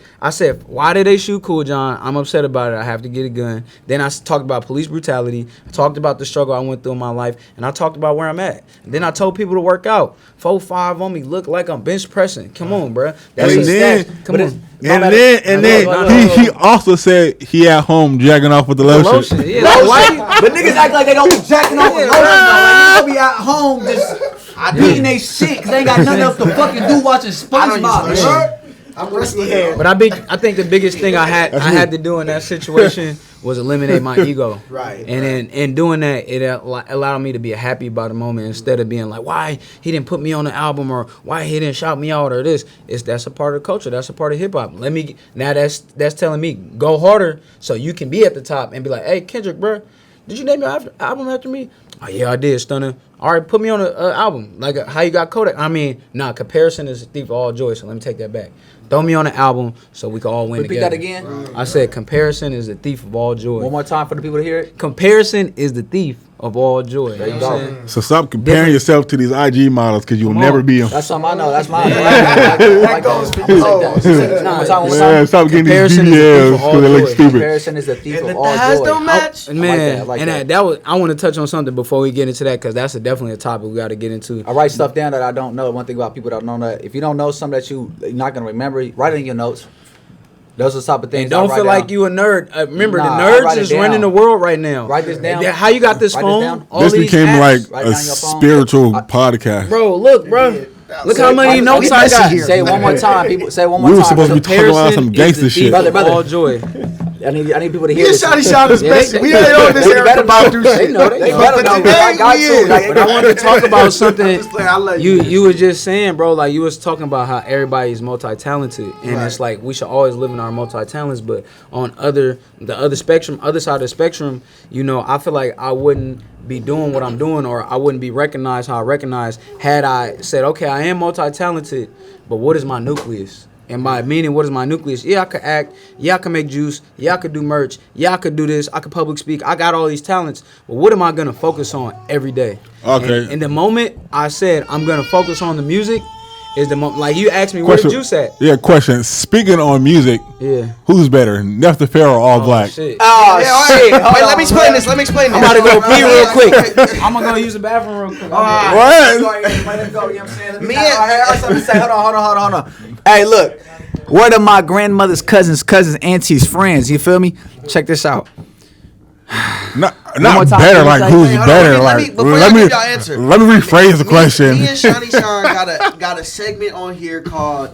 why did they shoot Cool John? I'm upset about it. I have to get a gun. Then I talked about police brutality. I talked about the struggle I went through in my life, and I talked about where I'm at. And then I told people to work out. 4-5 on me, look like I'm bench pressing. Come on, bro. That's and then, Come on. And then he also said he at home jacking off with the lotion. Yeah, like, but niggas act like they don't be jacking off with lotion. Like, niggas be at home just beating they shit because they ain't got nothing else to fucking do watching SpongeBob. I'm rusty hair. But I think the biggest thing I had to do in that situation was eliminate my ego. And in doing that, it allowed me to be happy about the moment instead of being like, why he didn't put me on the album or why he didn't shout me out or this. That's a part of the culture. That's a part of hip hop. Now that's telling me go harder so you can be at the top and be like, hey Kendrick, bro, did you name your album after me? Oh yeah, I did, Stunna. All right, put me on an album. Like how you got Kodak. I mean, comparison is the thief of all joy. So let me take that back. Throw me on an album so we can all win together. Repeat that again. I said comparison is the thief of all joy. One more time for the people to hear it. Comparison is the thief of all joy. You know what I'm saying? So stop comparing yourself to these IG models because you will never be them. That's something I know. That's my. That goes for you. Stop getting these Comparison is the thief BBLs of all because they look joy. stupid. Comparison is the thief And of the all thighs joy. don't match. Man, like and that. that was I want to touch on something before we get into that because that's definitely a topic we got to get into. I write stuff down that I don't know. One thing about people that don't know that if you don't know something that you're not gonna remember, write it in your notes. Those are the type of things. And don't feel like you a nerd. Remember, Nah, the I nerds write it is down. running the world right now. Write this down. How you got this Write this phone? down. All This these became apps. like Write a down your phone. spiritual podcast. Bro, look, bro. Look how many notes I got. Say it one more time, people. Say it one more We time. were supposed to be talking about some Comparison gangster is the shit. thief of Brother. all joy. I need people to Me hear and this. Seanny Sean is Yeah, best. We ain't on this they Eric better about know. do They shit. know. They But better know. today I got we you. in. Like, But I wanted to talk about something. Just playing, I love You was just saying, bro, like you was talking about how everybody is multi-talented, and Right. it's like we should always live in our multi-talents. But on the other spectrum, other side of the spectrum, you know, I feel like I wouldn't be doing what I'm doing, or I wouldn't be recognized how I recognize had I said, okay, I am multi-talented, but what is my nucleus? And by meaning, what is my nucleus? Yeah, I could act. Yeah, I could make juice. Yeah, I could do merch. Yeah, I could do this. I could public speak. I got all these talents. But what am I going to focus on every day? Okay. And the moment I said I'm going to focus on the music is the moment. Like you asked me, where the juice at? Yeah, question. Speaking on music, Yeah. who's better, Neff the Pharaoh or All Black? Shit. Oh Shit. Wait, let me explain this. I'm about to go pee real quick. I'm going to go use the bathroom real quick. What? Me hold on. Hey, look. One of my grandmother's cousins, aunties, friends. You feel me? Check this out. Not more time, better, let me like say- who's Hey, hold on, better. let me- Like before let y'all me give y'all answer. let me rephrase the question. Me and Seanny Sean got a segment on here called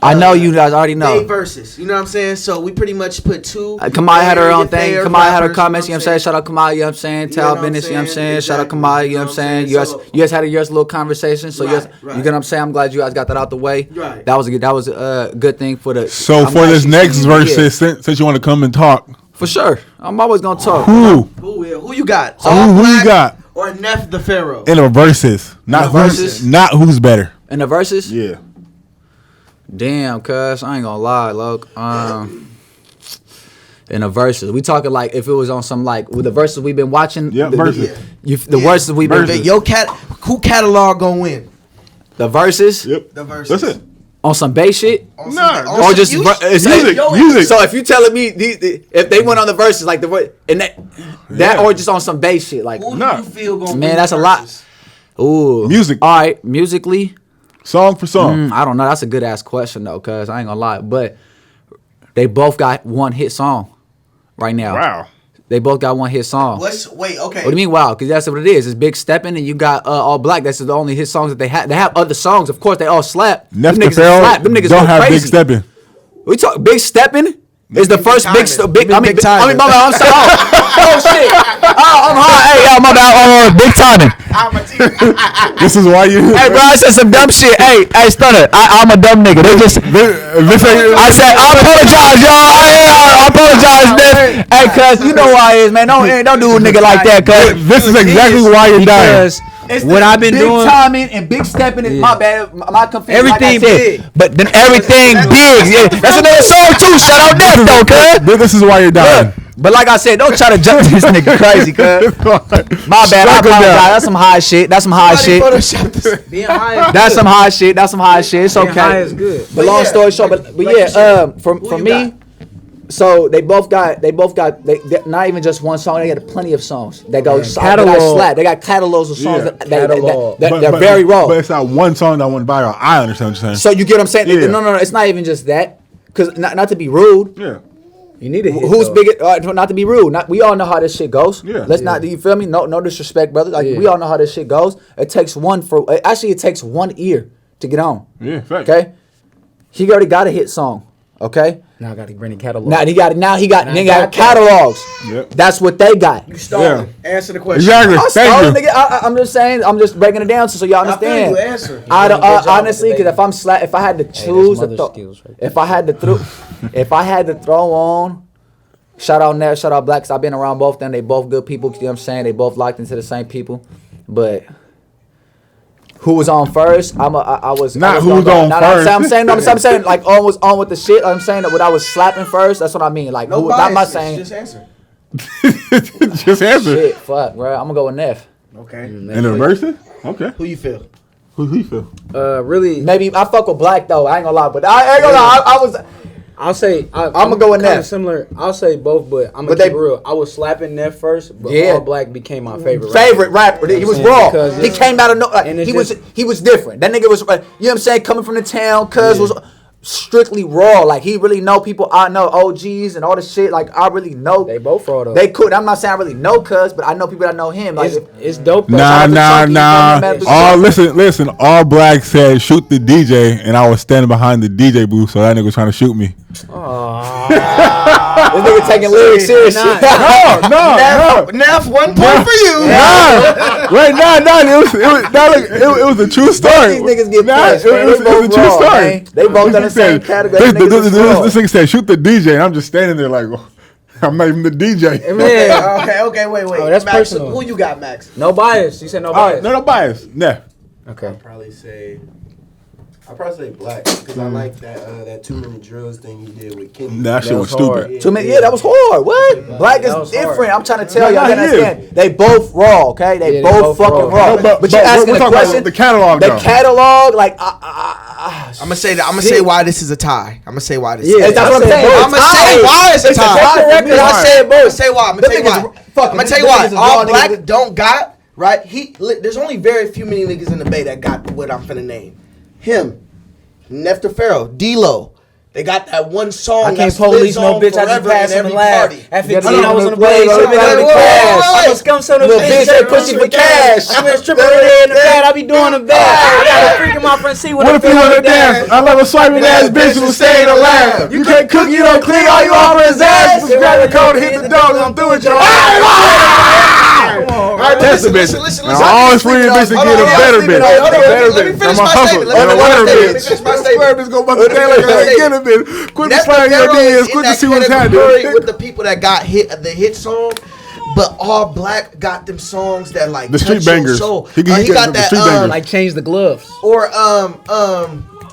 I know you guys already know. Day Versus. You know what I'm saying? So we pretty much put two. Kamaya had her own very thing. fair Kamaya had her rappers, comments, you know what I'm saying? saying? Shout out Kamaya, you know what I'm saying? You know Tal what I'm business, you know what I'm saying? saying? Shout out Exactly. Kamaya, you know what I'm You know what I'm saying? saying? You guys, So- you guys had your little conversation, so you guys, Right, you right. get what I'm saying? I'm glad you guys got that out the way. Right. That was a good thing for the. So I'm for glad this she next seen you, yeah. verse, since you want to come and talk, For sure. I'm always going to talk. Who you got? who All you Black got or Neff the Pharaoh? in the verses? Not the who's verses? not who's better. In the verses? Yeah. Damn, cuz I ain't gonna lie, look. In the verses, we talking like if it was on some like with the verses we've been watching. Yeah, verses. The verses we've been. Verses. Who catalog gonna win? The verses Yep. The verses. That's it. on some bass shit. On Nah, some- on Or some just Music. Music. So if you telling me if they went on the verses like and that Yeah. or just on some bass shit like Who do Nah. you feel gonna Man, win that's the a lot. verses? ooh Music. All right, musically, Song for song. I don't know. That's a good ass question though, cuz I ain't gonna lie, but they both got one hit song right now. Wow. They both got one hit song. Wait, okay. What do you mean, wow? Because that's what it is. It's Big Steppin' and you got All Black. That's the only hit songs that they have. They have other songs, of course. They all slap. Neff Them the niggas Pharaoh slap. Them niggas don't go have crazy. Big Steppin'. We talk Big Steppin' is the first Timing. big. I mean, Big my Timing. bad. I'm sorry. Oh shit. Oh, I'm hot. Hey, yo, my bad. Big timing. This is why you. Hey, bro, I said some dumb shit. Hey, Stunner, I'm a dumb nigga. They just. This ain't. I said, I apologize, y'all. I apologize, man. Hey, cuz, you know who I is, man. Don't do a nigga like that, cuz. This is exactly why you're dying. Because what I've been doing. Big timing and big stepping is my bad. My confusion. Everything like I said. big. But then everything big. Yeah, that's another song too. Shout out Neff though, cuz. This is why you're dying. Look, but like I said, don't try to jump this nigga crazy, cuz. My bad. I Strike him apologize. down. That's some high shit. That's some high shit. Being high is That's good. some high shit. That's some high shit. It's Being high okay. is good. But long yeah. story short, but Like you yeah, said, for you me, so they both got they not even just one song. They got plenty of songs that go that catalog. slap. They got catalogs of songs Yeah, that But- they're but- very raw. But it's not one song that went viral. I understand what you're saying. So you get what I'm saying? Yeah. No, it's not even just that. Cause not to be rude, Yeah. You need a hit. who's though. big? Not to be rude. We all know how this shit goes. Yeah. Let's not. Do you feel me? No disrespect, brother. Like Yeah. we all know how this shit goes. It takes it takes one ear to get on. Yeah. Fact. Okay. He already got a hit song. Okay. Now I got to bring the catalog. Now he got I got catalogs. Yep. That's what they got. You stalling. Answer the question. Exactly. I'm Thank sorry, you. nigga. I'm just saying. I'm just breaking it down so y'all I feel understand. you. Answer. I don't, Good job with the honestly, because baby. if I had to choose, mother skills right if I had to throw on, shout out Neff, shout out Black, 'cause I've been around both of them. They both good people. You know what I'm saying? They both locked into the same people. But who was on first? I was Not I was who was gonna on go- first. I'm saying like on was on with the shit. I'm saying that when I was slapping first. That's what I mean. Like No who? Not my biases, saying. Just answer. Just answer. Shit, fuck, bro. I'm gonna go with Neff. Okay. In the verses? Okay. Who you feel? Who you feel? Really, Maybe I fuck with Black though. I ain't gonna lie, but I ain't gonna lie. I'll say I'm gonna go with Neff. Similar. I'll say both, but I'm gonna keep it real. I was slapping Neff first, but Allblack became my favorite rapper. He was raw. Because He came out of no. and it's He was different. That nigga was. You know what I'm saying? Coming from the town, cuz was strictly raw. Like he really know people. I know OGs and all the shit. Like I really know. They both raw though. They could. I'm not saying I really know cuz, but I know people that know him. Like It's dope. Though. Nah. Chunky, All listen. Allblack said shoot the DJ, and I was standing behind the DJ booth, so that nigga was trying to shoot me. This nigga taking lyrics serious. No. Neff, 1 point for you. Wait, it was a true story. These niggas get pushed, it man. was They a both true raw, story. man. They both in the same category. This nigga said shoot the DJ, and I'm just standing there like, I'm not even the DJ. Man. Okay, wait. Oh, that's Max, personal. who you got, Max? No bias. You said no All bias. right, no bias. Nah. Okay. I'll probably say Black because I like that Too Many Drills thing he did with Kenny. That shit was hard. stupid. Too many, that was hard. What? Black that is was different. hard. I'm trying to tell No, y'all. You no, understand? They both raw. Okay, they both fucking raw. No, but you asking we're the talking question. about the catalog, The though. catalog, like I'm gonna say that. I'm gonna say why this is a tie. I'm gonna say why this. Yeah, is a tie. that's what I'm saying. I'm gonna say why it's a tie. I'm gonna say both. why. I'm gonna tell you why. All Black don't got right. There's only very few many niggas in the Bay that got what I'm finna name. Him, Neff the Pharaoh, D-Lo. They got that one song. I can't police no bitch. I just passed on the lab. At 15, I was on the Wait, blade. wait, wait, wait. I'm a scum son of a Little bitch, bitch. they pussy for cash. I'm a stripper in the bed. I be doing the bed. I got a freak in my front seat with What a if you wanna dance? I love a swiping ass bitch who stay in the lab. You can't cook, you don't clean, all you offer is ass. Just grab the coat, hit the dog, I'm through with your That's a bitch. Listen. I always free a bitch to get a better bitch. Let me finish my statement. Let me finish my statement. Bitch go about the day like I get a bitch. Quit the sliding your DMs. Quit to see what's happening. With the people that got the hit song, but All Black got them songs that like The street touch your bangers. soul. He got got the street bangers. Like change the gloves. Or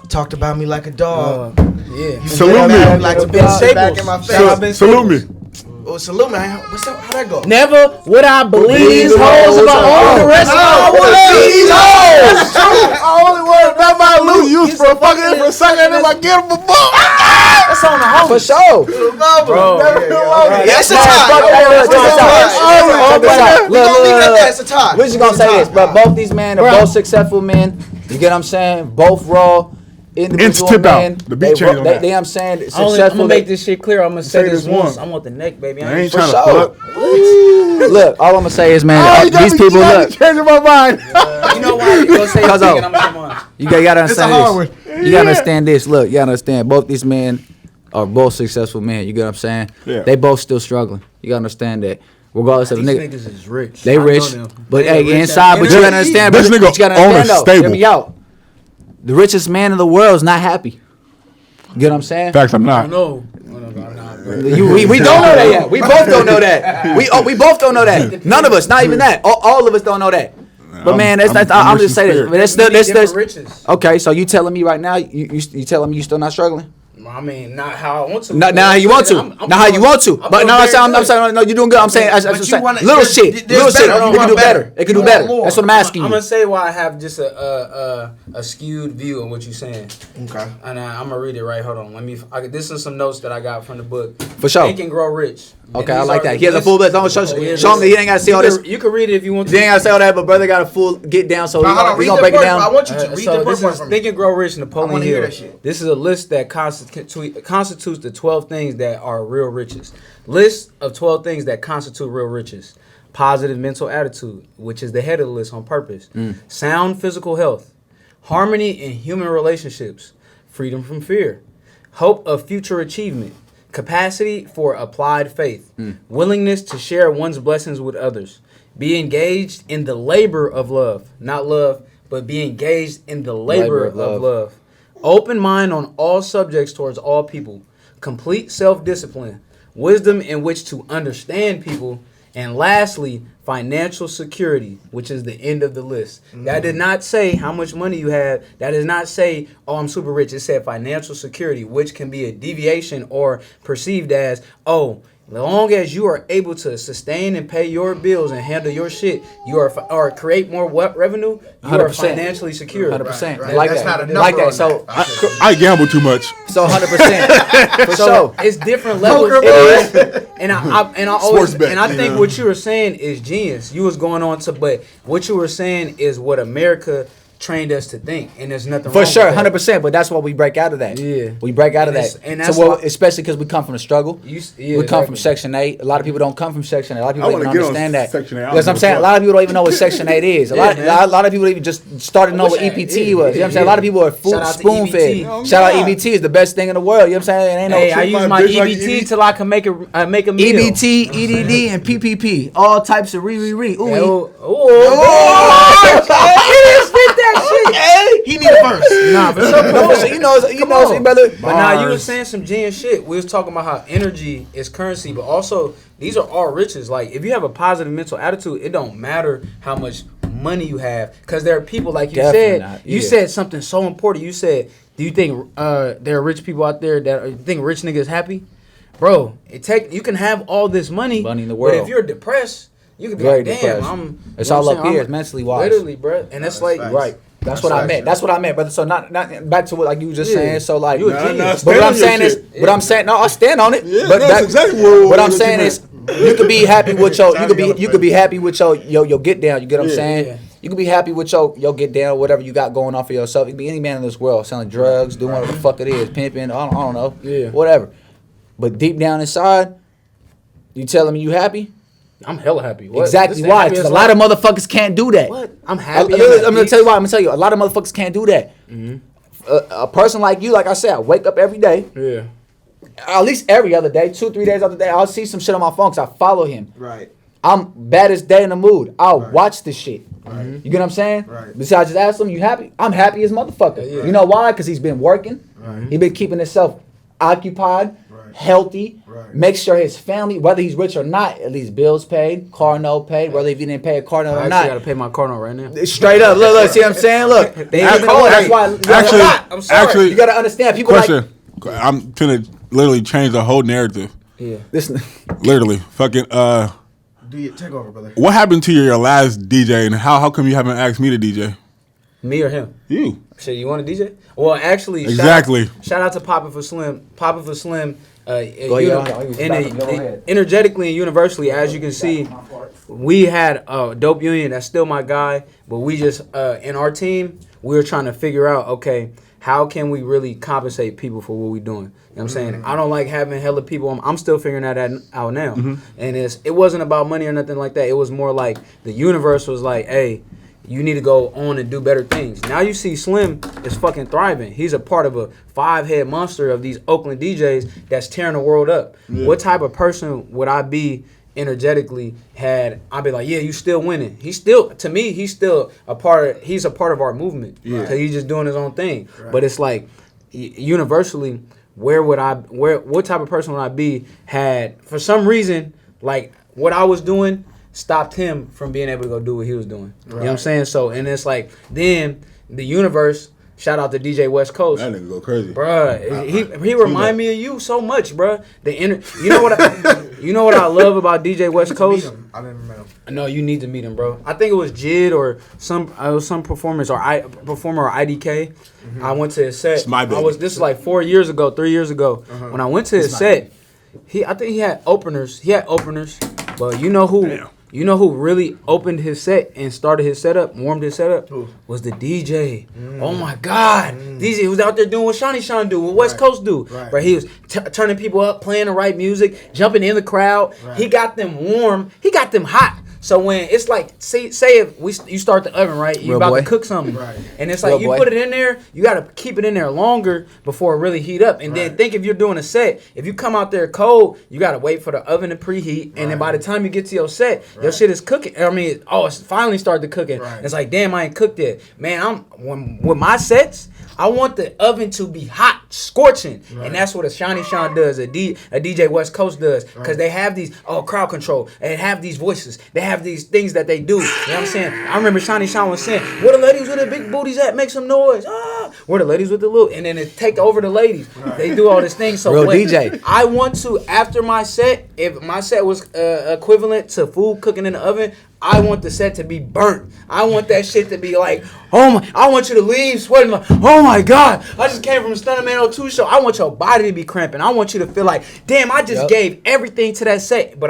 talked about me like a dog. Yeah. Salute me. Like to be back in my face. Salute me. Oh, salute me. What's that? How that go? Never would I believe these hoes if I owned the rest of these hoes. I only worry about my loot. Use for fucking for sucking if I get them for fuck. That's on the home. For sure. Bro. That's a tie. It's a tie. We're just gonna say this, bro. Both these men are both successful men. You get what I'm saying? Both raw. Individual Tip out. men. The beat change on that. They, I'm saying, I'm successful. gonna make this shit clear. I'm gonna say this once. once. I want the neck, baby. I ain't For trying sure. to fuck. Look, all I'm gonna say is, man, these people look. Changing my mind. You know why? You gonna say this thing and I'm gonna say mine. You gotta It's a understand hard this. one. You gotta understand this. Look, you gotta understand. Both these men are both successful men. You get what I'm saying? Yeah. They both still struggling. You gotta understand that. Regardless of These nigga, niggas is rich. they I rich, know them. but They hey, rich inside. out- But you gotta understand. This brother, nigga you gotta own a understand though. stable. Hear me out. The richest man in the world is not happy. You get what I'm saying? Facts, I'm I not. know. We don't know that yet. We both don't know that. We both don't know that. None of us. Not even that. All of us don't know that. But man, I'm just saying this. That's riches. okay. So you telling me right now? You telling me you still not struggling? I mean, not how I want to. Not how you want to. Not how you want to. But no, I'm saying no. You're doing good. I'm saying little shit. Little shit. It can do better. It can do better. That's what I'm asking I'm you. gonna say why I have just a skewed view of what you're saying. Okay. And I'm gonna read it right. Hold on. This is some notes that I got from the book. For sure. Think and Grow Rich. Okay, I like that. He has a full list. Don't show me. He ain't gotta see all this. You can read it if you want to. He ain't gotta say all that. But brother got a full get down. So we gonna break it down. I want you to read So the this part is for me. Think and Grow Rich, I Napoleon wanna hear Hill. that shit. This is a list that constitutes the 12 things that are real riches. List of 12 things that constitute real riches. Positive mental attitude, which is the head of the list on purpose. Sound physical health. Harmony in human relationships. Freedom from fear. Hope of future achievement. Capacity for applied faith. Willingness to share one's blessings with others. Be engaged in the labor of love. Not love, but be engaged in the labor of love. Open mind on all subjects towards all people. Complete self-discipline. Wisdom in which to understand people. And lastly, financial security, which is the end of the list. That did not say how much money you have. That does not say, oh, I'm super rich. It said financial security, which can be a deviation or perceived as, oh, long as you are able to sustain and pay your bills and handle your shit, you are or create more revenue, you 100%. are financially secure. 100%. Right. Like That's that. not a number Like that. on So, that. I gamble too much. so 100%. For So sure. it's different levels. Poker, It is. And I always Sports bet, and I you think know. what you were saying is genius. You was going on to, but what you were saying is what America trained us to think, and there's nothing For wrong sure, with that. 100%. But that's why we break out of that. Yeah. We break out of And it's- that. and that's so, why- especially because we come from the struggle. Yeah, We come from exactly. Section 8. A lot of people don't come from Section 8. A lot of people I don't even wanna get on understand that. Section 8. I You know don't what I'm give a saying? A fuck. lot of people don't even know what Section 8 is. A lot of people even just started to know what wish I- EBT was. yeah, You know what I'm saying? yeah. A lot of people are food Shout out to spoon fed. EBT. Oh, Shout out God. EBT is the best thing in the world. You know what I'm saying? It ain't no Hey, I treat use my my bitch like EBT EBT. till I can make a meal. EBT, EDD, and PPP. All types of re. Ooh. He need it first. Nah, for sure. No, so you know, brother. But now you was saying some genius shit. We was talking about how energy is currency, but also these are all riches. Like if you have a positive mental attitude, it don't matter how much money you have, because there are people like you Definitely said. not. You Yeah. said something so important. You said, "Do you think there are rich people out there that you think rich niggas happy?" Bro, you can have all this money in the but world. if you're depressed, you could be Very like, "Damn, depressed. I'm." It's you know all what up I'm here, saying? mentally wise. Literally, bro, and that's like facts. Right. That's what I meant. That's what I meant, brother. So not back to what like you were just Yeah. saying. So like, You a Nah, genius. nah, but stand what on I'm your saying is, shit. what I'm saying. No, I stand on it. Yeah, but that's exactly what I'm you saying meant. is, you could be happy with your, Sounded you could be yellow happy with your get down. You get what I'm Yeah. saying? Yeah. You could be happy with your get down, whatever you got going on for yourself. You could be any man in this world selling drugs, doing whatever the fuck it is, pimping. I don't know. Yeah. Whatever. But deep down inside, you telling me you happy? I'm hella happy. What? Exactly This the why? happiest Because a lot of life. motherfuckers can't do that. What? I'm I'm happy. gonna tell you why. I'm gonna tell you. A lot of motherfuckers can't do that. A person like you, like I said, I wake up every day, Yeah. at least every other day, 2-3 days out the day. I'll see some shit on my phone because I follow him. Right. I'm baddest day in the mood. I'll watch the shit. Right. You get what I'm saying? Right. Besides just ask him, you happy? I'm happy as motherfucker. Yeah. You know why? Because he's been working. Right. He been keeping himself occupied, Right. healthy. Right. Make sure his family, whether he's rich or not, at least bills paid, car note paid. Whether if you didn't pay a car note I or actually not, gotta pay my car note right now. straight up. Look, see what I'm saying? Look, they ain't even know. That's why. Actually, I'm sorry. actually, You gotta understand. People question. like I'm finna literally change the whole narrative. Yeah. listen. Literally, fucking. Do you take over, brother? What happened to your last DJ, and how come you haven't asked me to DJ? Me or him? You. Shit, you want to DJ? Well, actually, Exactly. Shout out to Poppin' for Slim. Poppin' for Slim. Go ahead. Energetically and universally, as you can see, we had a dope union. That's still my guy, but we just in our team, we were trying to figure out, okay, how can we really compensate people for what we're doing? You know what I'm saying? I don't like having hella people. I'm still figuring that out now. And it wasn't about money or nothing like that. It was more like the universe was like, hey, you need to go on and do better things. Now you see Slim is fucking thriving. He's a part of a 5-head monster of these Oakland DJs that's tearing the world up. Yeah. What type of person would I be energetically had I'd be like, yeah, you still winning. He's still, to me, he's still he's a part of our movement. Yeah. Because he's just doing his own thing. But it's like, universally, what type of person would I be had, for some reason, like what I was doing stopped him from being able to go do what he was doing. You know what I'm saying? So, and it's like, then the universe, shout out to DJ West Coast. That nigga go crazy. Bruh, he remind me of you so much, bruh. You know what I love about DJ West Coast? I never met him. No, you need to meet him, bro. I think it was Jid or some performance or performer or IDK. I went to his set. It's my baby. This is like 3 years ago. When I went to his set, I think he had openers. But you know who? Damn. You know who really opened his set and started his setup, warmed his setup? Who? Was the DJ. Oh my God. DJ was out there doing what Seanny Sean do, what West Coast do. Right. But he was turning people up, playing the right music, jumping in the crowd. Right. He got them warm. He got them hot. So when it's like, say if you start the oven, right? You Real about boy. to cook something. Right. And it's Real like, you boy. put it in there, you got to keep it in there longer before it really heat up. And then Right. think if you're doing a set, if you come out there cold, you got to wait for the oven to preheat. And then by the time you get to your set, your Right. shit is cooking. It's finally started cooking. Right. It's like, damn, I ain't cooked yet. Man, with my sets, I want the oven to be hot. scorching, and that's what a Seanny Sean does, a DJ West Coast does, because they have these crowd control, and have these voices, they have these things that they do. You know what I'm saying? I remember Seanny Sean was saying, "Where the ladies with the big booties at? Make some noise." Where the ladies with the little, and then it take over the ladies. They do all this thing. So Real DJ. I want to, after my set, if my set was equivalent to food cooking in the oven, I want the set to be burnt. I want that shit to be like, oh my, I want you to leave sweating like, oh my God, I just came from the Stunnaman02 show. I want your body to be cramping. I want you to feel like, damn, I just gave everything to that set. But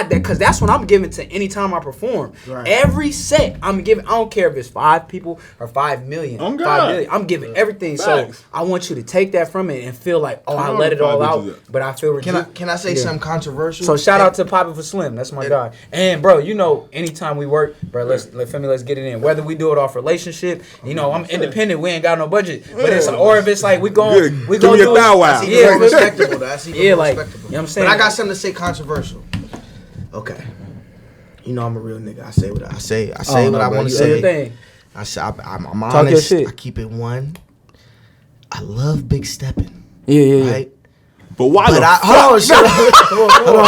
because that's what I'm giving to any time I perform. Right. Every set I'm giving, I don't care if it's 5 people or 5 million. 5 million. I'm giving everything. Facts. So I want you to take that from it and feel like, oh, I let it all out. But I feel Can I say something controversial? So shout out to Poppin' for Slim. That's my guy. And bro, you know, anytime we work, bro, let's get it in. Whether we do it off relationship, you know, I'm independent. We ain't got no budget. But it's or if it's like we go do it. That's even more respectable. That's even more like, respectable. You know what I'm saying? But I got something to say controversial. Okay. You know I'm a real nigga. I say what I say. I say what I want to say. I'm honest. I keep it 1. I love Big Steppin'. Yeah. Right? But why hold on. Hold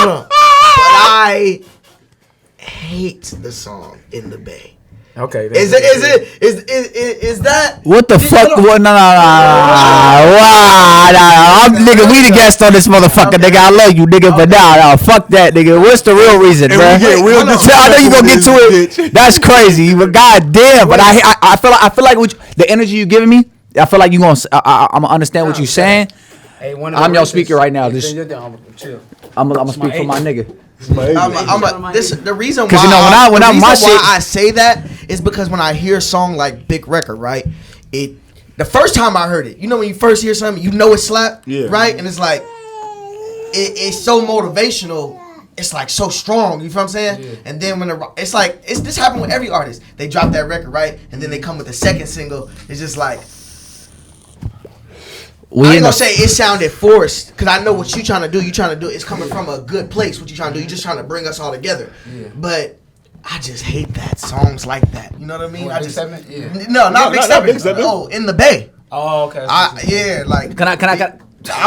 on. But I hate the song In the Bay. Okay. Is that what the fuck? What? No. Nigga, we the guest on this motherfucker, nigga. I love you, nigga, but no, fuck that, nigga. What's the real reason, bro? I know you gonna get to it. That's crazy, but goddamn. But I feel like the energy you giving me, I feel like you gonna. I'm gonna understand what you saying. Hey, I'm your speaker right now. I'm gonna speak for my nigga. The reason why you know, when I say that is because when I hear a song like Big Record, right? The first time I heard it, you know, when you first hear something, you know it slap, right? And it's like it's so motivational. It's like so strong. You feel what I'm saying? Yeah. And then when this happened with every artist. They drop that record, right? And then they come with the second single. It's just like. I ain't gonna say it sounded forced, because I know what you trying to do. It's coming from a good place. What you trying to do? You just trying to bring us all together. Yeah. But I just hate that songs like that. You know what I mean? Big Seven? Yeah. No, not Big Seven. Oh, In the Bay. Oh, okay. Can I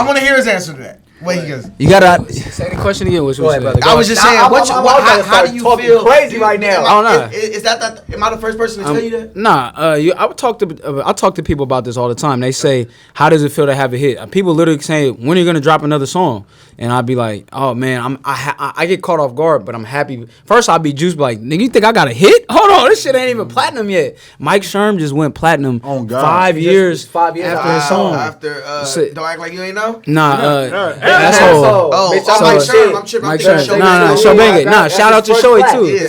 want to hear his answer to that. Wait, he goes. You gotta say the question again. What I was just saying. How do you feel crazy right now? I don't know. Is that? Am I the first person to tell you that? Nah. I talk to people about this all the time. They say, "How does it feel to have a hit?" People literally say, "When are you gonna drop another song?" And I'd be like, "Oh man, I get caught off guard, but I'm happy." First, I'd be juiced, like, "Nigga, you think I got a hit? Hold on, this shit ain't even platinum yet." Mike Sherm just went platinum 5 years after his song. Don't act like you ain't know. Nah. Asshole. Mike Sherm. Mike Sherm. Nah, show bang it. Nah, shout out to Showy too.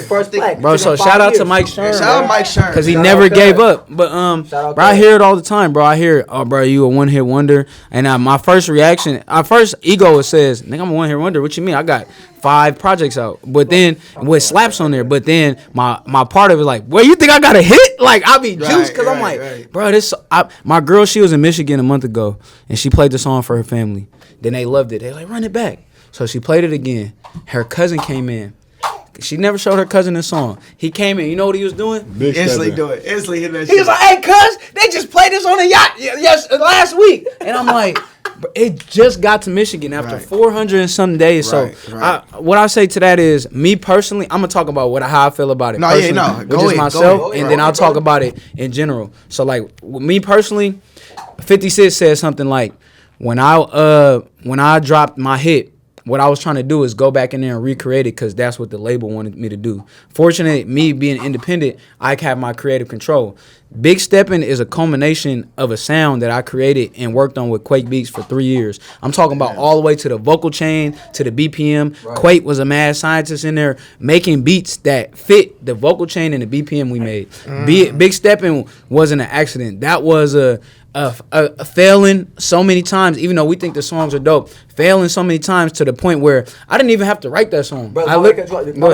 Bro, so shout out to Mike Sherm. Shout out Mike Sherm. Because he never gave up. But bro, I hear it all the time, bro. I hear, "Oh, bro, you a one hit wonder." And my first reaction, ego says, "Nigga, I'm a one hit wonder. What you mean? I got 5 projects out." But then with slaps on there. But then my part of it like, "Well, you think I got a hit?" Like I be juiced because I'm like, bro, my girl, she was in Michigan a month ago and she played the song for her family. Then they loved it. They like, "Run it back." So she played it again. Her cousin came in. She never showed her cousin the song. He came in. You know what he was doing? Instantly do it. Instantly hit that shit. He was like, "Hey, cuz, they just played this on a yacht last week." And I'm like, it just got to Michigan after 400 and some days. What I say to that is, me personally, I'm going to talk about how I feel about it. Which is myself, and then I'll talk about it in general. So, like, me personally, 50 Cent said something like, when I dropped my hit, what I was trying to do is go back in there and recreate it because that's what the label wanted me to do. Fortunately, me being independent, I have my creative control. Big Steppin' is a culmination of a sound that I created and worked on with Quake Beats for 3 years. I'm talking about all the way to the vocal chain, to the BPM. Right. Quake was a mad scientist in there making beats that fit the vocal chain and the BPM we made. Big Steppin' wasn't an accident. That was a failing so many times, even though we think the songs are dope, failing so many times to the point where I didn't even have to write that song. Bro, I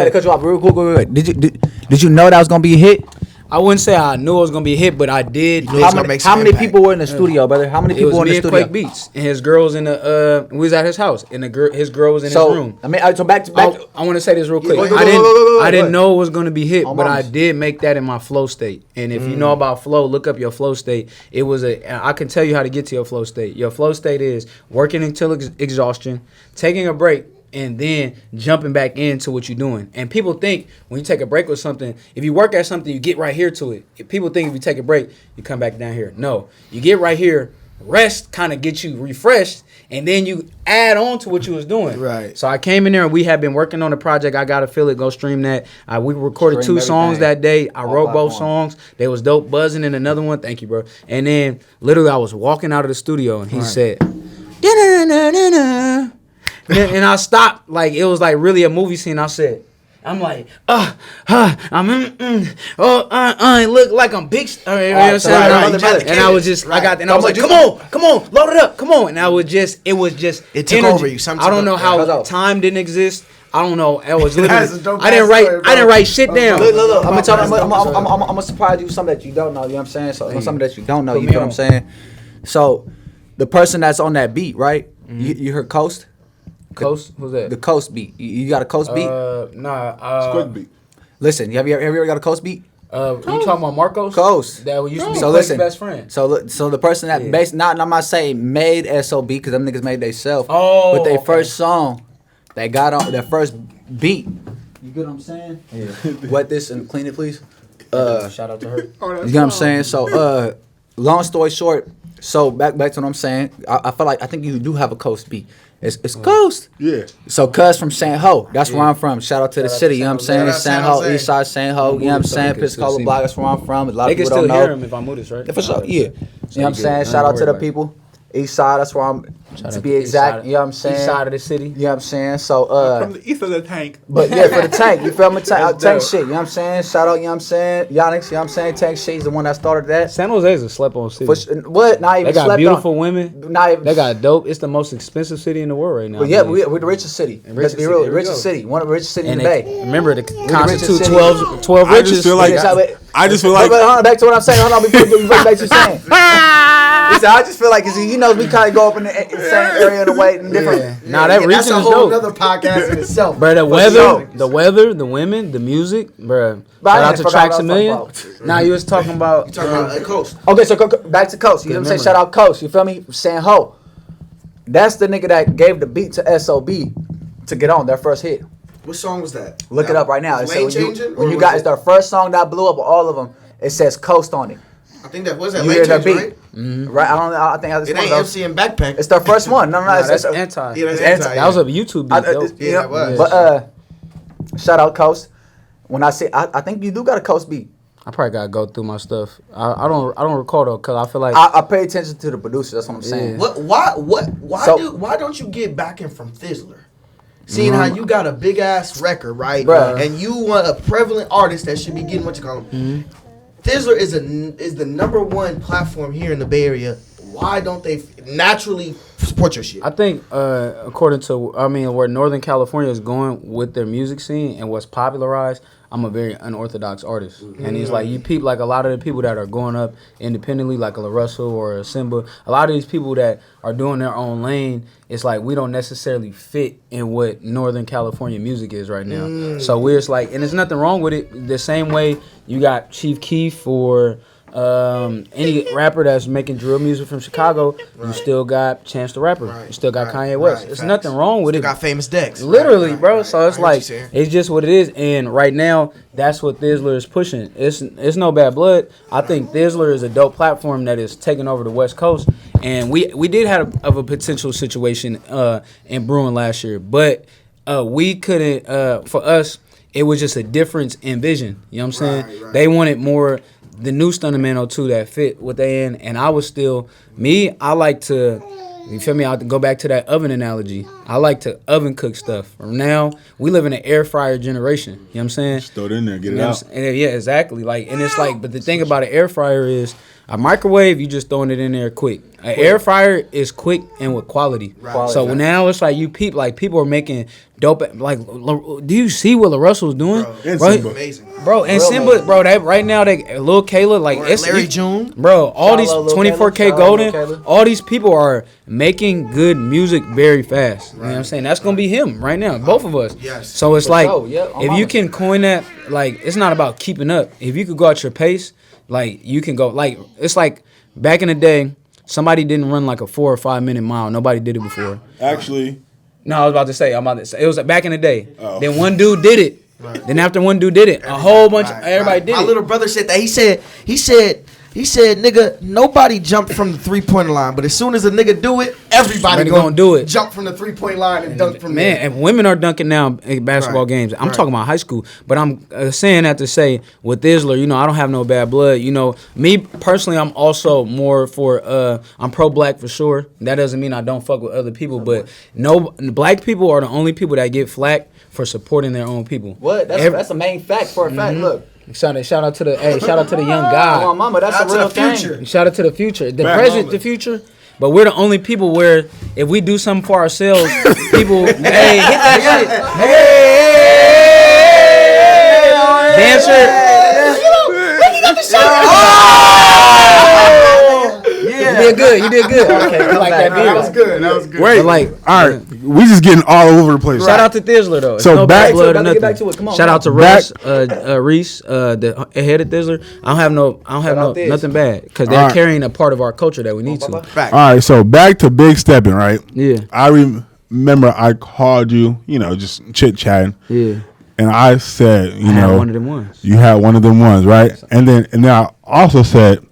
cut you off real quick. Did you know that was gonna be a hit? I wouldn't say I knew it was gonna be a hit, but I did. How many people were in the studio, brother? How many It people was were in me the and studio? Quake Beats, and his girl was in the. We was at his house, and his girl was in his room. I mean, so back. I want to say this real quick. Go, I didn't know it was gonna be hit, but I did make that in my flow state. And if you know about flow, look up your flow state. It was I can tell you how to get to your flow state. Your flow state is working until exhaustion, taking a break, and then jumping back into what you're doing. And people think when you take a break with something, if you work at something, you get right here to it. If people think if you take a break, you come back down here. No, you get right here, rest kind of gets you refreshed, and then you add on to what you was doing. Right. So I came in there and we had been working on the project. I Gotta Feel It. Go stream that. We recorded 2 songs that day. I wrote both songs. They was dope. Buzzing in another one. Thank you, bro. And then literally I was walking out of the studio and he said, "Da-na-na-na-na." And I stopped, like it was like really a movie scene. I'm like, it look like I'm big. You know what I'm saying? And I was just, and I was like, come on, load it up, come on. And it took energy. Over you. I don't know how time didn't exist. I don't know. It was literally. I didn't write shit down. Look, I'm gonna surprise you with something that you don't know. You know what I'm saying? So something that you don't know. You know what I'm saying? So the person that's on that beat, right? You heard Coast? Coast? Who's that? The Coast beat. You got a Coast beat? It's quick beat. Listen, have you ever got a Coast beat? You talking about Marcos? Coast. That used to be Quake's best friend. So the person that I'm not saying made SOB because them niggas made themselves. Oh, but their first song, they got on their first beat. You get what I'm saying? Yeah. Wet this and clean it, please. Shout out to her. You get what I'm saying? So long story short, so back to what I'm saying. I feel like I think you do have a Coast beat. It's Coast. Yeah. So cuz from San Ho, that's where I'm from. Shout out to the city, you know what I'm saying? San Ho, East Side San Ho, you know what I'm saying? Piscola Block, that's where I'm from. A lot of people don't know. They can still hear him if I move this, right? For sure, yeah. You know what I'm saying? Shout out to the people. East Side, that's where I'm, to be exact, you know what I'm saying? East side of the city. You know what I'm saying? So, from the east of the tank. But yeah, for the tank, you feel me? Tank shit, you know what I'm saying? Shout out, you know what I'm saying? Yannick, you know what I'm saying? Tank shit, he's the one that started that. San Jose is a slept-on city. What? Not even they got slept beautiful on. women. Not even. They got dope. It's the most expensive city in the world right now. But yeah, we're the richest city. Let's be real, richest city. One of the richest cities in the Bay. Remember, the constitute 12 richest. I just feel like. Back to what I'm saying. Hold on, before you back to what you're saying. I just feel like, cause he knows we kind of go up in the same area in a way, different. Nah, that region is dope. That's a whole other podcast in itself. Bro, the weather, the women, the music, bro. Shout out to Tracks a Million. Nah, you was talking about. Coast. Okay, so back to Coast. You know what I'm saying? Shout out Coast. You feel me? San Ho. That's the nigga that gave the beat to SOB to get on their first hit. What song was that? Look it up right now. It Lane said Changing? when you got it's their first song that blew up. All of them. It says Coast on it. I think that was that You Lane hear that Changing, beat? right? Mm-hmm. Right? I think it's It one ain't of those. MC and Backpack. It's their first one. No, That's it's anti. Yeah, that's Anti. anti. That was a YouTube beat, though. Yeah, that was. But shout out Coast. When I say I think you do got a Coast beat. I probably gotta go through my stuff. I don't recall though, cause I feel like I pay attention to the producer. That's what I'm saying. Why don't you get backing from Thizzler? Seeing how you got a big ass record, right? Bruh. And you want a prevalent artist that should be getting what you call him. Thizzler is the #1 platform here in the Bay Area. Why don't they naturally support your shit? I think according to where Northern California is going with their music scene and what's popularized, I'm a very unorthodox artist. And it's like you peep like a lot of the people that are going up independently, like a La Russell or a Simba, a lot of these people that are doing their own lane, it's like we don't necessarily fit in what Northern California music is right now. So we're just like, and there's nothing wrong with it. The same way you got Chief Keef or any rapper that's making drill music from Chicago, you still got Chance the Rapper. You still got Kanye West. There's nothing wrong with still it. Got Famous Dex. Literally, bro. So it's like saying. it's just what it is. And right now, that's what Thizzler is pushing. It's no bad blood. I think Thizzler is a dope platform that is taking over the West Coast. And we did have a potential situation in brewing last year, but we couldn't. For us, it was just a difference in vision. You know what I'm saying? Right. They wanted more. The new Stunnaman02 that fit what they in, and I was still me. I like to, you feel me? I have to go back to that oven analogy. I like to oven cook stuff. Now we live in an air fryer generation. You know what I'm saying? Just throw it in there, get it out. Yeah, exactly. Like, and it's like, but the thing about an air fryer is, A microwave, you just throwing it in there quick. An air fryer is quick and with quality. Right. So now it's like people are making dope. Like, do you see what LaRussell's doing? Simba. Amazing. Bro, and Simba, bro, that right now, Lil Kayla, like, Or it's Larry June. Bro, all these Shout out Lil 24K Kayla. Shout out Golden, Lil Kayla. all these people are making good music very fast. You know what I'm saying? That's gonna be him right now, both of us. Yes. So it's For like, sure, yeah, if you can coin that, like, it's not about keeping up. If you could go at your pace, like, you can go, like, it's like back in the day, somebody didn't run like a 4 or 5 minute mile. Nobody did it before. Actually, No, I was about to say, it was back in the day. Oh. Then one dude did it. Right. Then after one dude did it, a whole bunch of everybody did it. My little brother said that. He said, nigga, nobody jumped from the 3-point line, but as soon as a nigga do it, everybody gonna do it. Jump from the 3-point line and dunk from Man, there. and women are dunking now in basketball games. I'm talking about high school, but I'm saying that to say with Isler, you know, I don't have no bad blood. You know, me personally, I'm also more for I'm pro black for sure. That doesn't mean I don't fuck with other people, but black people are the only people that get flack for supporting their own people. What? That's a main fact for a fact. Look. Shout out to the young guy. Come on, mama, that's a real thing. Shout out to the future, the Back present, mama. the future. But we're the only people where if we do something for ourselves, people, hey, hit that shit, dancer. You did good. Okay, I like that beer. That was good. wait, like, all right, we just getting all over the place. Shout out to Thizzler though. So It's no back- bad blood or Gotta get back nothing. to it. Come on, Shout out to Back- Reese, the head of Thizzler. I don't have Thiz. nothing bad because they're Alright. carrying a part of our culture that we need to. Fact. All right, so back to Big Steppin', right? Yeah. I remember I called you, you know, just chit chatting, Yeah. and I said, you I had know, one of them ones. you had one of them ones, right? And then I also said,